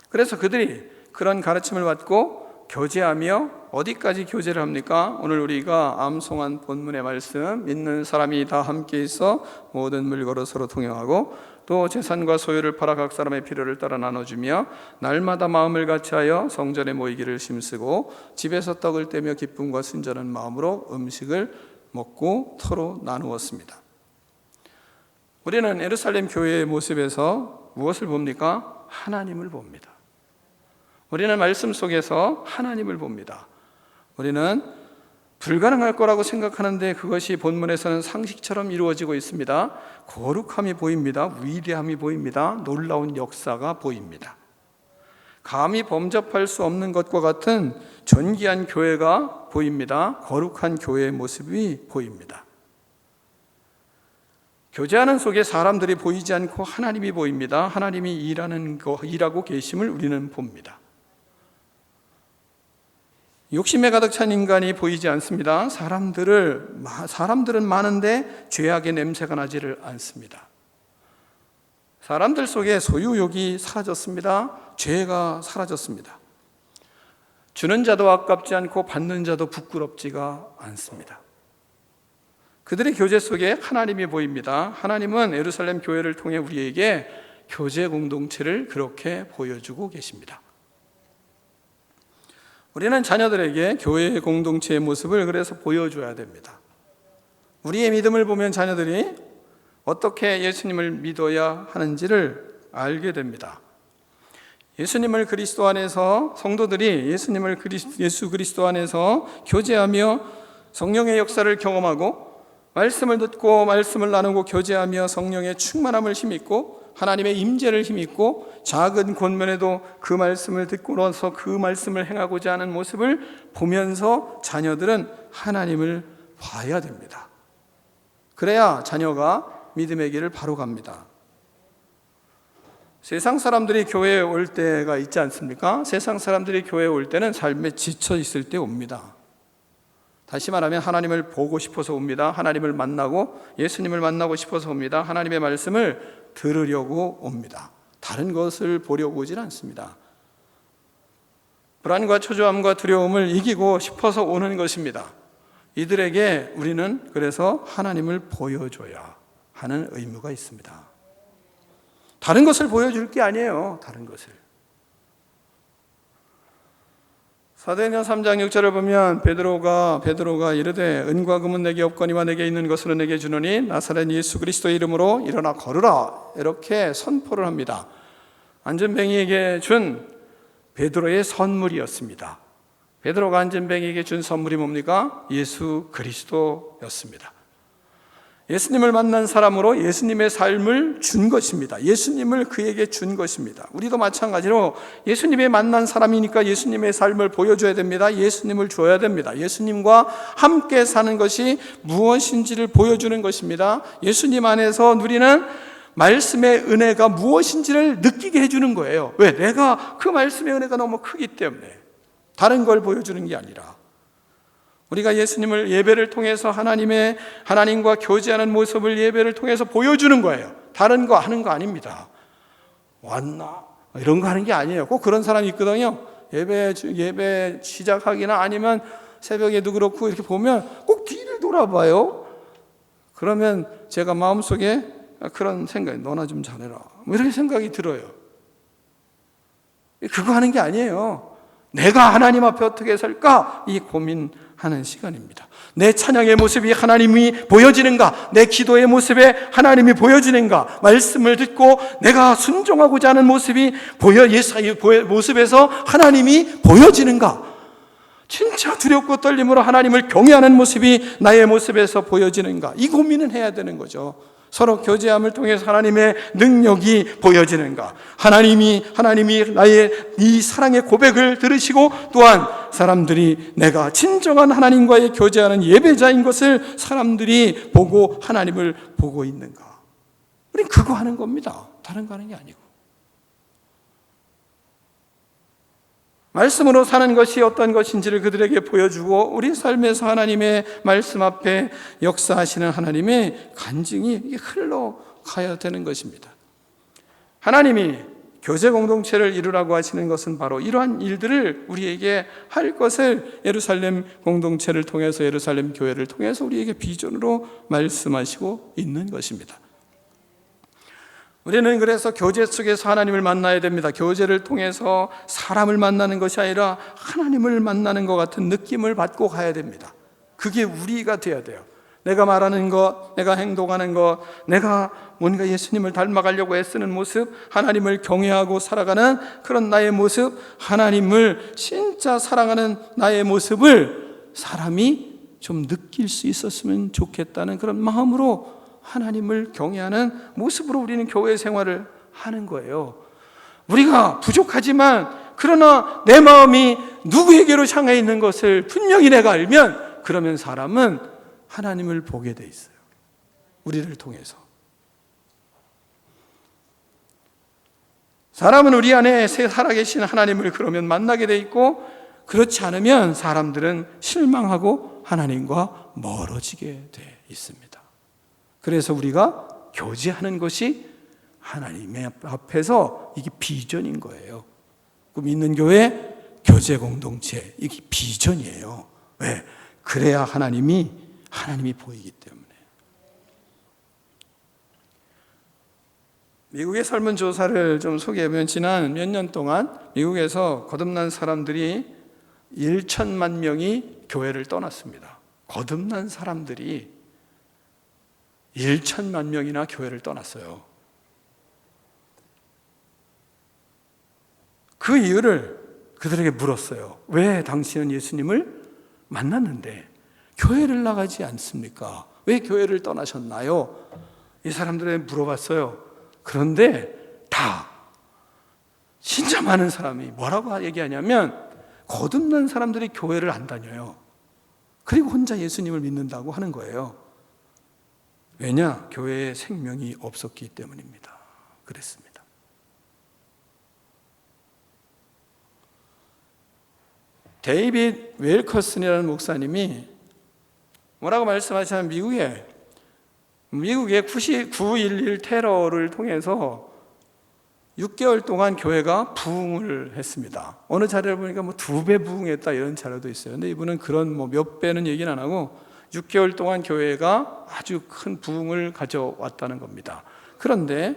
그래서 그들이 그런 가르침을 받고 교제하며 어디까지 교제를 합니까? 오늘 우리가 암송한 본문의 말씀, 믿는 사람이 다 함께 있어 모든 물건으로 서로 동행하고 또 재산과 소유를 팔아 각 사람의 필요를 따라 나눠주며 날마다 마음을 같이하여 성전에 모이기를 힘쓰고 집에서 떡을 떼며 기쁨과 순전한 마음으로 음식을 먹고 서로 나누었습니다. 우리는 예루살렘 교회의 모습에서 무엇을 봅니까? 하나님을 봅니다. 우리는 말씀 속에서 하나님을 봅니다. 우리는 불가능할 거라고 생각하는데 그것이 본문에서는 상식처럼 이루어지고 있습니다. 거룩함이 보입니다. 위대함이 보입니다. 놀라운 역사가 보입니다. 감히 범접할 수 없는 것과 같은 존귀한 교회가 보입니다. 거룩한 교회의 모습이 보입니다. 교제하는 속에 사람들이 보이지 않고 하나님이 보입니다. 하나님이 일하고 계심을 우리는 봅니다. 욕심에 가득 찬 인간이 보이지 않습니다. 사람들은 많은데 죄악의 냄새가 나지를 않습니다. 사람들 속에 소유욕이 사라졌습니다. 죄가 사라졌습니다. 주는 자도 아깝지 않고 받는 자도 부끄럽지가 않습니다. 그들의 교제 속에 하나님이 보입니다. 하나님은 예루살렘 교회를 통해 우리에게 교제 공동체를 그렇게 보여주고 계십니다. 우리는 자녀들에게 교회의 공동체의 모습을 그래서 보여줘야 됩니다. 우리의 믿음을 보면 자녀들이 어떻게 예수님을 믿어야 하는지를 알게 됩니다. 예수님을 그리스도 안에서 성도들이 예수 그리스도 안에서 교제하며 성령의 역사를 경험하고 말씀을 듣고 말씀을 나누고 교제하며 성령의 충만함을 힘입고 하나님의 임재를 힘입고 작은 권면에도 그 말씀을 듣고 나서 그 말씀을 행하고자 하는 모습을 보면서 자녀들은 하나님을 봐야 됩니다. 그래야 자녀가 믿음의 길을 바로 갑니다. 세상 사람들이 교회에 올 때가 있지 않습니까? 세상 사람들이 교회에 올 때는 삶에 지쳐 있을 때 옵니다. 다시 말하면 하나님을 보고 싶어서 옵니다. 하나님을 만나고 예수님을 만나고 싶어서 옵니다. 하나님의 말씀을 들으려고 옵니다. 다른 것을 보려고 오질 않습니다. 불안과 초조함과 두려움을 이기고 싶어서 오는 것입니다. 이들에게 우리는 그래서 하나님을 보여줘야 하는 의무가 있습니다. 다른 것을 보여줄 게 아니에요. 다른 것을. 사도행전 3장 6절을 보면 베드로가 이르되 은과 금은 내게 없거니와 내게 있는 것으로 내게 주노니 나사렛 예수 그리스도의 이름으로 일어나 걸으라, 이렇게 선포를 합니다. 안전뱅이에게 준 베드로의 선물이었습니다. 베드로가 안전뱅이에게 준 선물이 뭡니까? 예수 그리스도였습니다. 예수님을 만난 사람으로 예수님의 삶을 준 것입니다. 예수님을 그에게 준 것입니다. 우리도 마찬가지로 예수님의 만난 사람이니까 예수님의 삶을 보여줘야 됩니다. 예수님을 줘야 됩니다. 예수님과 함께 사는 것이 무엇인지를 보여주는 것입니다. 예수님 안에서 누리는 말씀의 은혜가 무엇인지를 느끼게 해주는 거예요. 왜? 내가 그 말씀의 은혜가 너무 크기 때문에. 다른 걸 보여주는 게 아니라 우리가 예수님을 예배를 통해서 하나님과 교제하는 모습을 예배를 통해서 보여주는 거예요. 다른 거 하는 거 아닙니다. 왔나? 이런 거 하는 게 아니에요. 꼭 그런 사람이 있거든요. 예배 시작하기나 아니면 새벽에도 그렇고 이렇게 보면 꼭 뒤를 돌아봐요. 그러면 제가 마음속에 그런 생각이, 너나 좀 잘해라, 뭐 이렇게 생각이 들어요. 그거 하는 게 아니에요. 내가 하나님 앞에 어떻게 살까? 이 고민하는 시간입니다. 내 찬양의 모습이 하나님이 보여지는가? 내 기도의 모습에 하나님이 보여지는가? 말씀을 듣고 내가 순종하고자 하는 모습이 모습에서 하나님이 보여지는가? 진짜 두렵고 떨림으로 하나님을 경외하는 모습이 나의 모습에서 보여지는가? 이 고민은 해야 되는 거죠. 서로 교제함을 통해서 하나님의 능력이 보여지는가? 하나님이 나의 이 사랑의 고백을 들으시고 또한 사람들이 내가 진정한 하나님과의 교제하는 예배자인 것을 사람들이 보고 하나님을 보고 있는가? 우린 그거 하는 겁니다. 다른 거 하는 게 아니고. 말씀으로 사는 것이 어떤 것인지를 그들에게 보여주고 우리 삶에서 하나님의 말씀 앞에 역사하시는 하나님의 간증이 흘러 가야 되는 것입니다. 하나님이 교제 공동체를 이루라고 하시는 것은 바로 이러한 일들을 우리에게 할 것을 예루살렘 공동체를 통해서, 예루살렘 교회를 통해서 우리에게 비전으로 말씀하시고 있는 것입니다. 우리는 그래서 교제 속에서 하나님을 만나야 됩니다. 교제를 통해서 사람을 만나는 것이 아니라 하나님을 만나는 것 같은 느낌을 받고 가야 됩니다. 그게 우리가 돼야 돼요. 내가 말하는 것, 내가 행동하는 것, 내가 뭔가 예수님을 닮아가려고 애쓰는 모습, 하나님을 경외하고 살아가는 그런 나의 모습, 하나님을 진짜 사랑하는 나의 모습을 사람이 좀 느낄 수 있었으면 좋겠다는 그런 마음으로 하나님을 경외하는 모습으로 우리는 교회 생활을 하는 거예요. 우리가 부족하지만 그러나 내 마음이 누구에게로 향해 있는 것을 분명히 내가 알면 그러면 사람은 하나님을 보게 돼 있어요. 우리를 통해서. 사람은 우리 안에 살아계신 하나님을 그러면 만나게 돼 있고, 그렇지 않으면 사람들은 실망하고 하나님과 멀어지게 돼 있습니다. 그래서 우리가 교제하는 것이 하나님의 앞에서 이게 비전인 거예요. 그 믿는 교회, 교제 공동체, 이게 비전이에요. 왜? 그래야 하나님이 보이기 때문에. 미국의 설문조사를 좀 소개해보면 지난 몇 년 동안 미국에서 거듭난 사람들이 1천만 명이 교회를 떠났습니다. 거듭난 사람들이 1천만 명이나 교회를 떠났어요. 그 이유를 그들에게 물었어요. 왜 당신은 예수님을 만났는데 교회를 나가지 않습니까? 왜 교회를 떠나셨나요? 이 사람들에게 물어봤어요. 그런데 다 진짜 많은 사람이 뭐라고 얘기하냐면 거듭난 사람들이 교회를 안 다녀요. 그리고 혼자 예수님을 믿는다고 하는 거예요. 왜냐? 교회에 생명이 없었기 때문입니다. 그랬습니다. 데이빗 웰커슨이라는 목사님이 뭐라고 말씀하시냐면 미국의 9.11 테러를 통해서 6개월 동안 교회가 부흥을 했습니다. 어느 자료를 보니까 2배 부흥했다 이런 자료도 있어요. 근데 이분은 그런 몇 배는 얘기는 안 하고 6개월 동안 교회가 아주 큰 부흥을 가져왔다는 겁니다. 그런데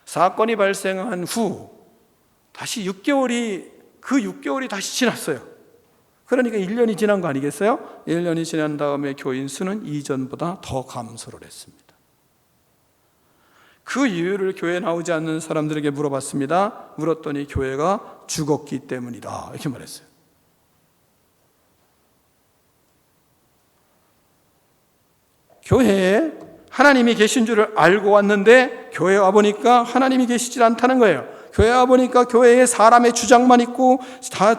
사건이 발생한 후 다시 6개월이 다시 지났어요. 그러니까 1년이 지난 거 아니겠어요? 1년이 지난 다음에 교인 수는 이전보다 더 감소를 했습니다. 그 이유를 교회에 나오지 않는 사람들에게 물어봤습니다. 물었더니 교회가 죽었기 때문이다 이렇게 말했어요. 교회에 하나님이 계신 줄을 알고 왔는데 교회에 와보니까 하나님이 계시질 않다는 거예요. 교회에 와보니까 교회에 사람의 주장만 있고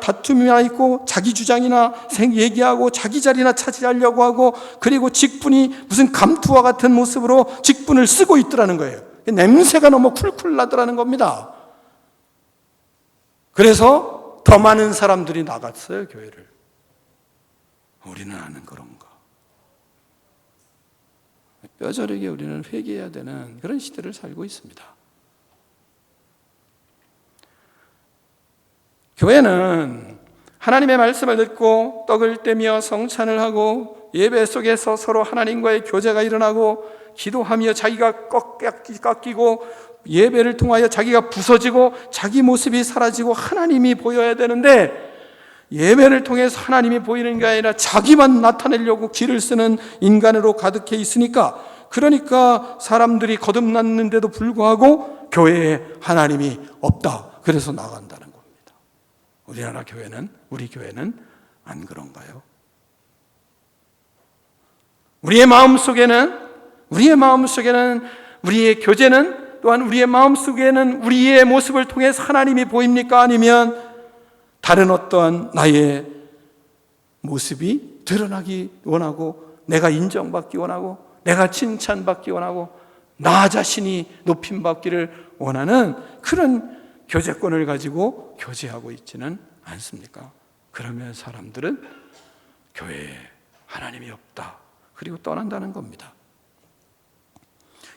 다툼이나 있고 자기 주장이나 얘기하고 자기 자리나 차지하려고 하고, 그리고 직분이 무슨 감투와 같은 모습으로 직분을 쓰고 있더라는 거예요. 냄새가 너무 쿨쿨 나더라는 겁니다. 그래서 더 많은 사람들이 나갔어요, 교회를. 우리는 아는 그런가? 뼈저리게 우리는 회개해야 되는 그런 시대를 살고 있습니다. 교회는 하나님의 말씀을 듣고 떡을 떼며 성찬을 하고 예배 속에서 서로 하나님과의 교제가 일어나고 기도하며 자기가 꺾이고 예배를 통하여 자기가 부서지고 자기 모습이 사라지고 하나님이 보여야 되는데, 예배를 통해서 하나님이 보이는 게 아니라 자기만 나타내려고 길을 쓰는 인간으로 가득해 있으니까, 그러니까 사람들이 거듭났는데도 불구하고 교회에 하나님이 없다. 그래서 나간다는 겁니다. 우리나라 교회는, 우리 교회는 안 그런가요? 우리의 마음속에는 우리의 교제는, 또한 우리의 마음속에는 우리의 모습을 통해서 하나님이 보입니까? 아니면 다른 어떠한 나의 모습이 드러나기 원하고, 내가 인정받기 원하고, 내가 칭찬받기 원하고, 나 자신이 높임받기를 원하는 그런 교제권을 가지고 교제하고 있지는 않습니까? 그러면 사람들은 교회에 하나님이 없다, 그리고 떠난다는 겁니다.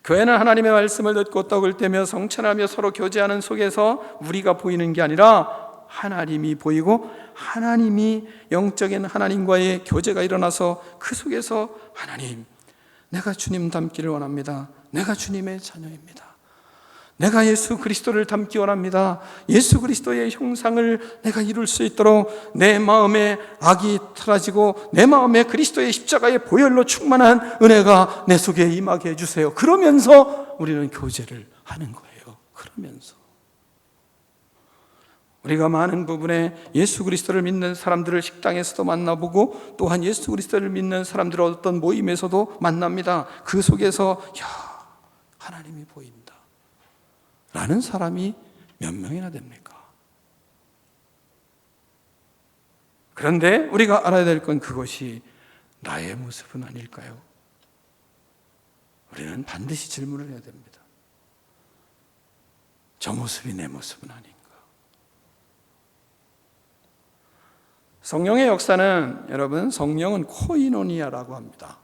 교회는 하나님의 말씀을 듣고 떡을 떼며 성찬하며 서로 교제하는 속에서 우리가 보이는 게 아니라 하나님이 보이고 하나님이 영적인 하나님과의 교제가 일어나서 그 속에서 하나님, 내가 주님 닮기를 원합니다. 내가 주님의 자녀입니다. 내가 예수 그리스도를 닮기 원합니다. 예수 그리스도의 형상을 내가 이룰 수 있도록 내 마음에 악이 사라지고 내 마음에 그리스도의 십자가의 보혈로 충만한 은혜가 내 속에 임하게 해주세요. 그러면서 우리는 교제를 하는 거예요. 그러면서 우리가 많은 부분에 예수 그리스도를 믿는 사람들을 식당에서도 만나보고 또한 예수 그리스도를 믿는 사람들을 어떤 모임에서도 만납니다. 그 속에서 하나님이 보인다 라는 사람이 몇 명이나 됩니까? 그런데 우리가 알아야 될 건 그것이 나의 모습은 아닐까요? 우리는 반드시 질문을 해야 됩니다. 저 모습이 내 모습은 아닌가? 성령의 역사는 여러분, 성령은 코이노니아라고 합니다.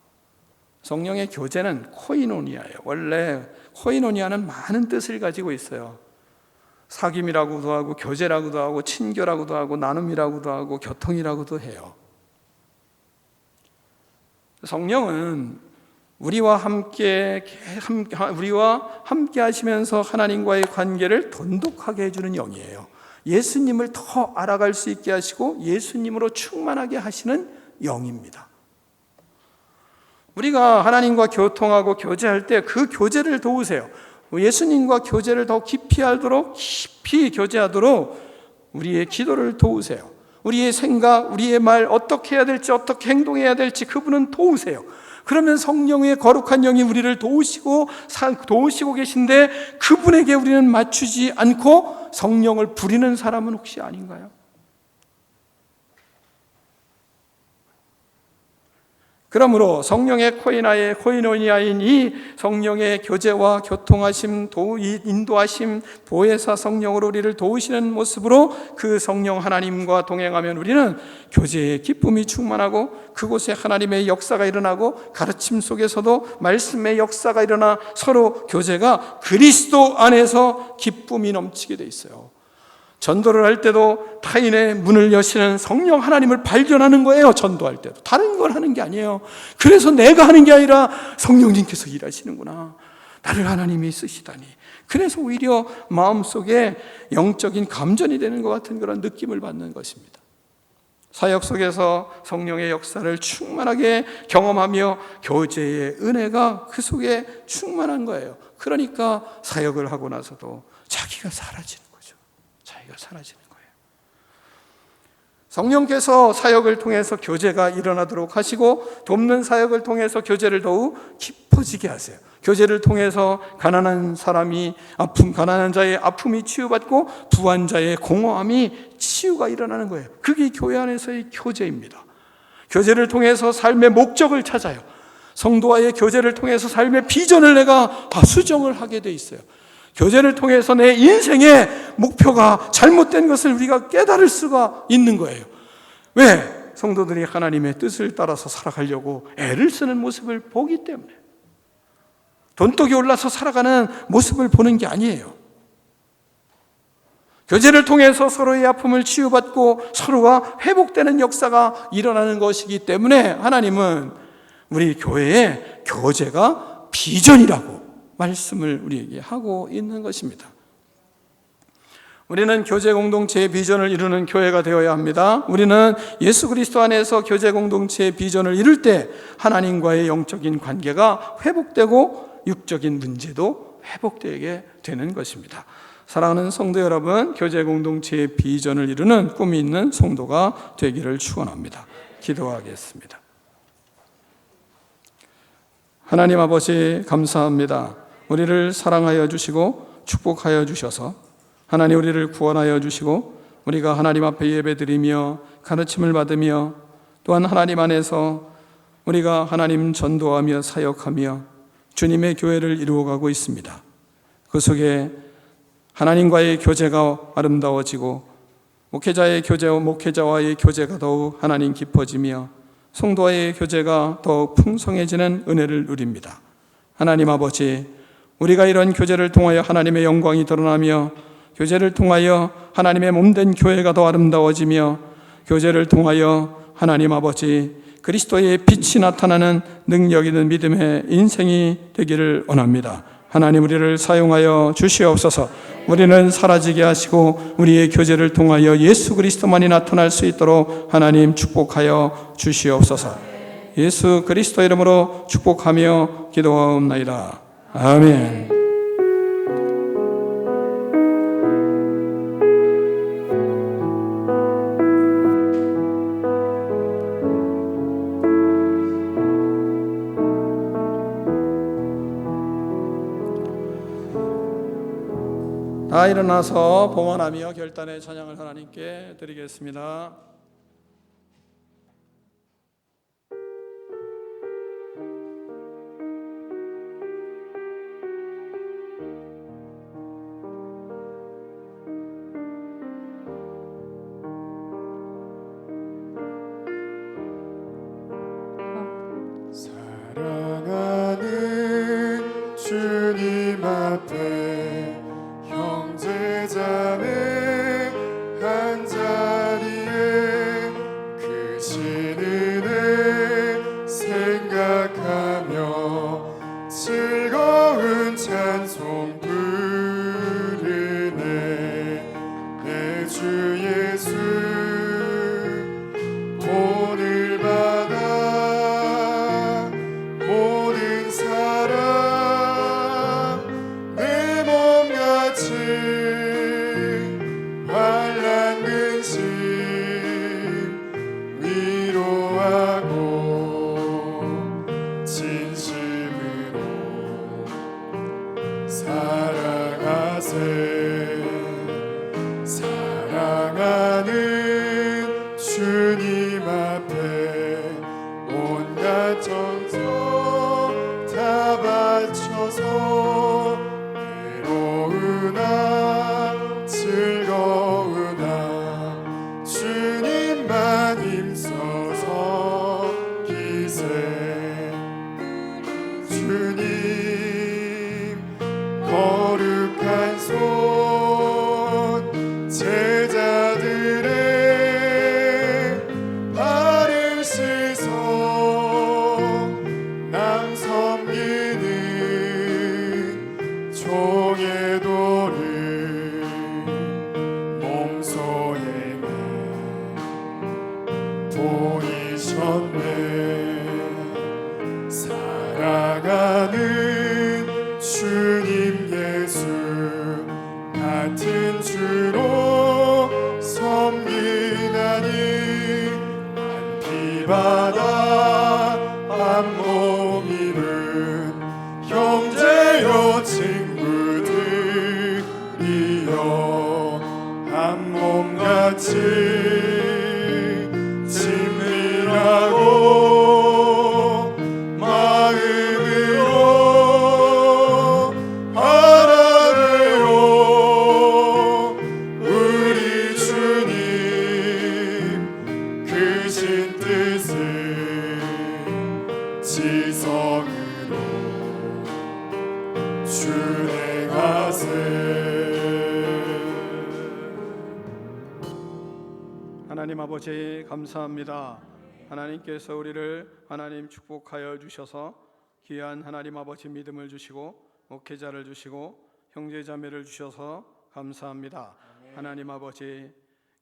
성령의 교제는 코이노니아예요. 원래 코이노니아는 많은 뜻을 가지고 있어요. 사귐이라고도 하고 교제라고도 하고 친교라고도 하고 나눔이라고도 하고 교통이라고도 해요. 성령은 우리와 함께 하시면서 하나님과의 관계를 돈독하게 해주는 영이에요. 예수님을 더 알아갈 수 있게 하시고 예수님으로 충만하게 하시는 영입니다. 우리가 하나님과 교통하고 교제할 때 그 교제를 도우세요. 예수님과 교제를 더 깊이 교제하도록 우리의 기도를 도우세요. 우리의 생각, 우리의 말, 어떻게 해야 될지, 어떻게 행동해야 될지 그분은 도우세요. 그러면 성령의 거룩한 영이 우리를 도우시고 계신데 그분에게 우리는 맞추지 않고 성령을 부리는 사람은 혹시 아닌가요? 그러므로 성령의 코이노니아인 이 성령의 교제와 교통하심, 인도하심, 보혜사 성령으로 우리를 도우시는 모습으로 그 성령 하나님과 동행하면 우리는 교제의 기쁨이 충만하고 그곳에 하나님의 역사가 일어나고 가르침 속에서도 말씀의 역사가 일어나 서로 교제가 그리스도 안에서 기쁨이 넘치게 돼 있어요. 전도를 할 때도 타인의 문을 여시는 성령 하나님을 발견하는 거예요. 전도할 때도 다른 걸 하는 게 아니에요. 그래서 내가 하는 게 아니라 성령님께서 일하시는구나, 나를 하나님이 쓰시다니. 그래서 오히려 마음속에 영적인 감전이 되는 것 같은 그런 느낌을 받는 것입니다. 사역 속에서 성령의 역사를 충만하게 경험하며 교제의 은혜가 그 속에 충만한 거예요. 그러니까 사역을 하고 나서도 자기가 사라지는 거예요. 성령께서 사역을 통해서 교제가 일어나도록 하시고 돕는 사역을 통해서 교제를 더욱 깊어지게 하세요. 교제를 통해서 가난한 자의 아픔이 치유받고 부한 자의 공허함이 치유가 일어나는 거예요. 그게 교회 안에서의 교제입니다. 교제를 통해서 삶의 목적을 찾아요. 성도와의 교제를 통해서 삶의 비전을 내가 수정을 하게 돼 있어요. 교제를 통해서 내 인생의 목표가 잘못된 것을 우리가 깨달을 수가 있는 거예요. 왜? 성도들이 하나님의 뜻을 따라서 살아가려고 애를 쓰는 모습을 보기 때문에. 돈독이 올라서 살아가는 모습을 보는 게 아니에요. 교제를 통해서 서로의 아픔을 치유받고 서로가 회복되는 역사가 일어나는 것이기 때문에 하나님은 우리 교회의 교제가 비전이라고 말씀을 우리에게 하고 있는 것입니다. 우리는 교제 공동체의 비전을 이루는 교회가 되어야 합니다. 우리는 예수 그리스도 안에서 교제 공동체의 비전을 이룰 때 하나님과의 영적인 관계가 회복되고 육적인 문제도 회복되게 되는 것입니다. 사랑하는 성도 여러분, 교제 공동체의 비전을 이루는 꿈이 있는 성도가 되기를 축원합니다. 기도하겠습니다. 하나님 아버지, 감사합니다. 우리를 사랑하여 주시고 축복하여 주셔서 하나님 우리를 구원하여 주시고 우리가 하나님 앞에 예배드리며 가르침을 받으며 또한 하나님 안에서 우리가 하나님 전도하며 사역하며 주님의 교회를 이루어가고 있습니다. 그 속에 하나님과의 교제가 아름다워지고 목회자와의 교제가 더욱 하나님 깊어지며 성도와의 교제가 더욱 풍성해지는 은혜를 누립니다. 하나님 아버지, 우리가 이런 교제를 통하여 하나님의 영광이 드러나며 교제를 통하여 하나님의 몸된 교회가 더 아름다워지며 교제를 통하여 하나님 아버지 그리스도의 빛이 나타나는 능력 있는 믿음의 인생이 되기를 원합니다. 하나님 우리를 사용하여 주시옵소서. 우리는 사라지게 하시고 우리의 교제를 통하여 예수 그리스도만이 나타날 수 있도록 하나님 축복하여 주시옵소서. 예수 그리스도 이름으로 축복하며 기도하옵나이다. 아멘. 다 일어나서 봉헌하며 결단의 찬양을 하나님께 드리겠습니다. 사랑하는 주님 앞에 형제자매 한자리에 크신 은혜 생각하며 즐거운 찬송 부르네. 내 주 예수 오늘 받아 모든 사람 내 몸같이 환난 근심 위로하고 진심으로 사랑하세. 사랑하는 주님 앞에 온갖 정성 다 바쳐서 괴로우나 즐거우나 주님만 힘써서 기세. 주님 거룩한 손 제자들의 발을 씻어 남 섬기는 종의 도를 몸소에 보이셨네. 사랑하는 주님 예수 같은 주로 섬기나니 한 피바다 한 몸 이룬 형제여 친구들이여 한 몸같이 친밀하고 마음으로 하나 되어 우리 주님 크신 뜻을 지성으로 준행하세. 하나님 아버지 감사합니다. 하나님께서 우리를 하나님 축복하여 주셔서 귀한 하나님 아버지 믿음을 주시고 목회자를 주시고 형제자매를 주셔서 감사합니다. 하나님 아버지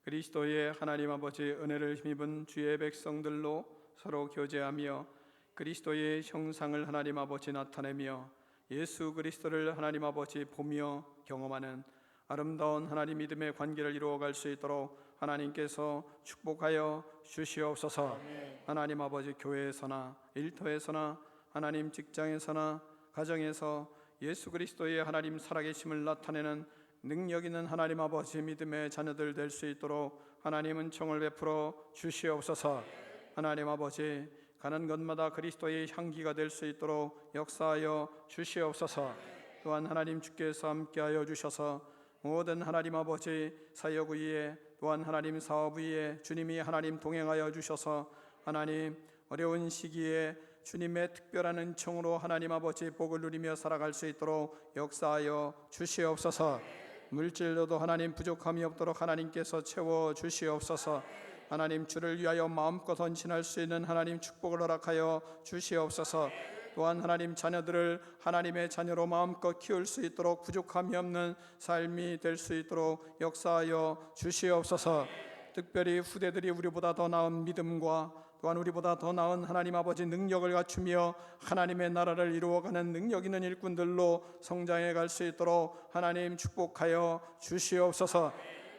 그리스도의 하나님 아버지 은혜를 힘입은 주의 백성들로 서로 교제하며 그리스도의 형상을 하나님 아버지 나타내며 예수 그리스도를 하나님 아버지 보며 경험하는 아름다운 하나님 믿음의 관계를 이루어갈 수 있도록 하나님께서 축복하여 주시옵소서. 하나님 아버지 교회에서나 일터에서나 하나님 직장에서나 가정에서 예수 그리스도의 하나님 살아계심을 나타내는 능력 있는 하나님 아버지 믿음의 자녀들 될 수 있도록 하나님 은총을 베풀어 주시옵소서. 하나님 아버지 가는 곳마다 그리스도의 향기가 될 수 있도록 역사하여 주시옵소서. 또한 하나님 주께서 함께하여 주셔서 모든 하나님 아버지 사역 위에 또한 하나님 사업 위에 주님이 하나님 동행하여 주셔서 하나님 어려운 시기에 주님의 특별한 은총으로 하나님 아버지 복을 누리며 살아갈 수 있도록 역사하여 주시옵소서. 물질로도 하나님 부족함이 없도록 하나님께서 채워 주시옵소서. 하나님 주를 위하여 마음껏 헌신할 수 있는 하나님 축복을 허락하여 주시옵소서. 또한 하나님 자녀들을 하나님의 자녀로 마음껏 키울 수 있도록 부족함이 없는 삶이 될 수 있도록 역사하여 주시옵소서. 특별히 후대들이 우리보다 더 나은 믿음과 또한 우리보다 더 나은 하나님 아버지 능력을 갖추며 하나님의 나라를 이루어가는 능력 있는 일꾼들로 성장해 갈 수 있도록 하나님 축복하여 주시옵소서.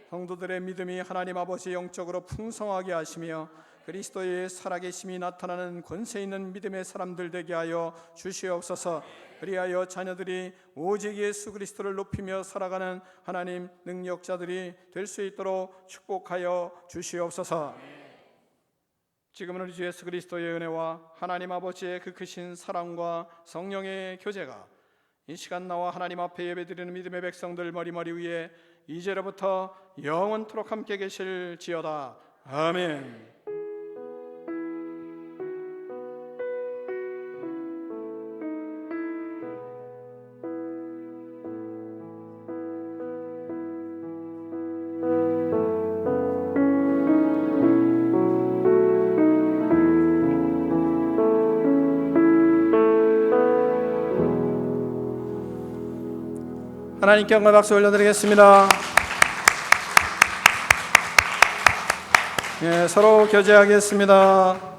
성도들의 믿음이 하나님 아버지 영적으로 풍성하게 하시며 그리스도의 살아계심이 나타나는 권세 있는 믿음의 사람들 되게 하여 주시옵소서. 그리하여 자녀들이 오직 예수 그리스도를 높이며 살아가는 하나님 능력자들이 될 수 있도록 축복하여 주시옵소서. 지금은 우리 주 예수 그리스도의 은혜와 하나님 아버지의 그 크신 사랑과 성령의 교제가 이 시간 나와 하나님 앞에 예배드리는 믿음의 백성들 머리머리 위에 이제로부터 영원토록 함께 계실지어다. 아멘. 하나님께 영광 박수 올려드리겠습니다. 서로 교제하겠습니다.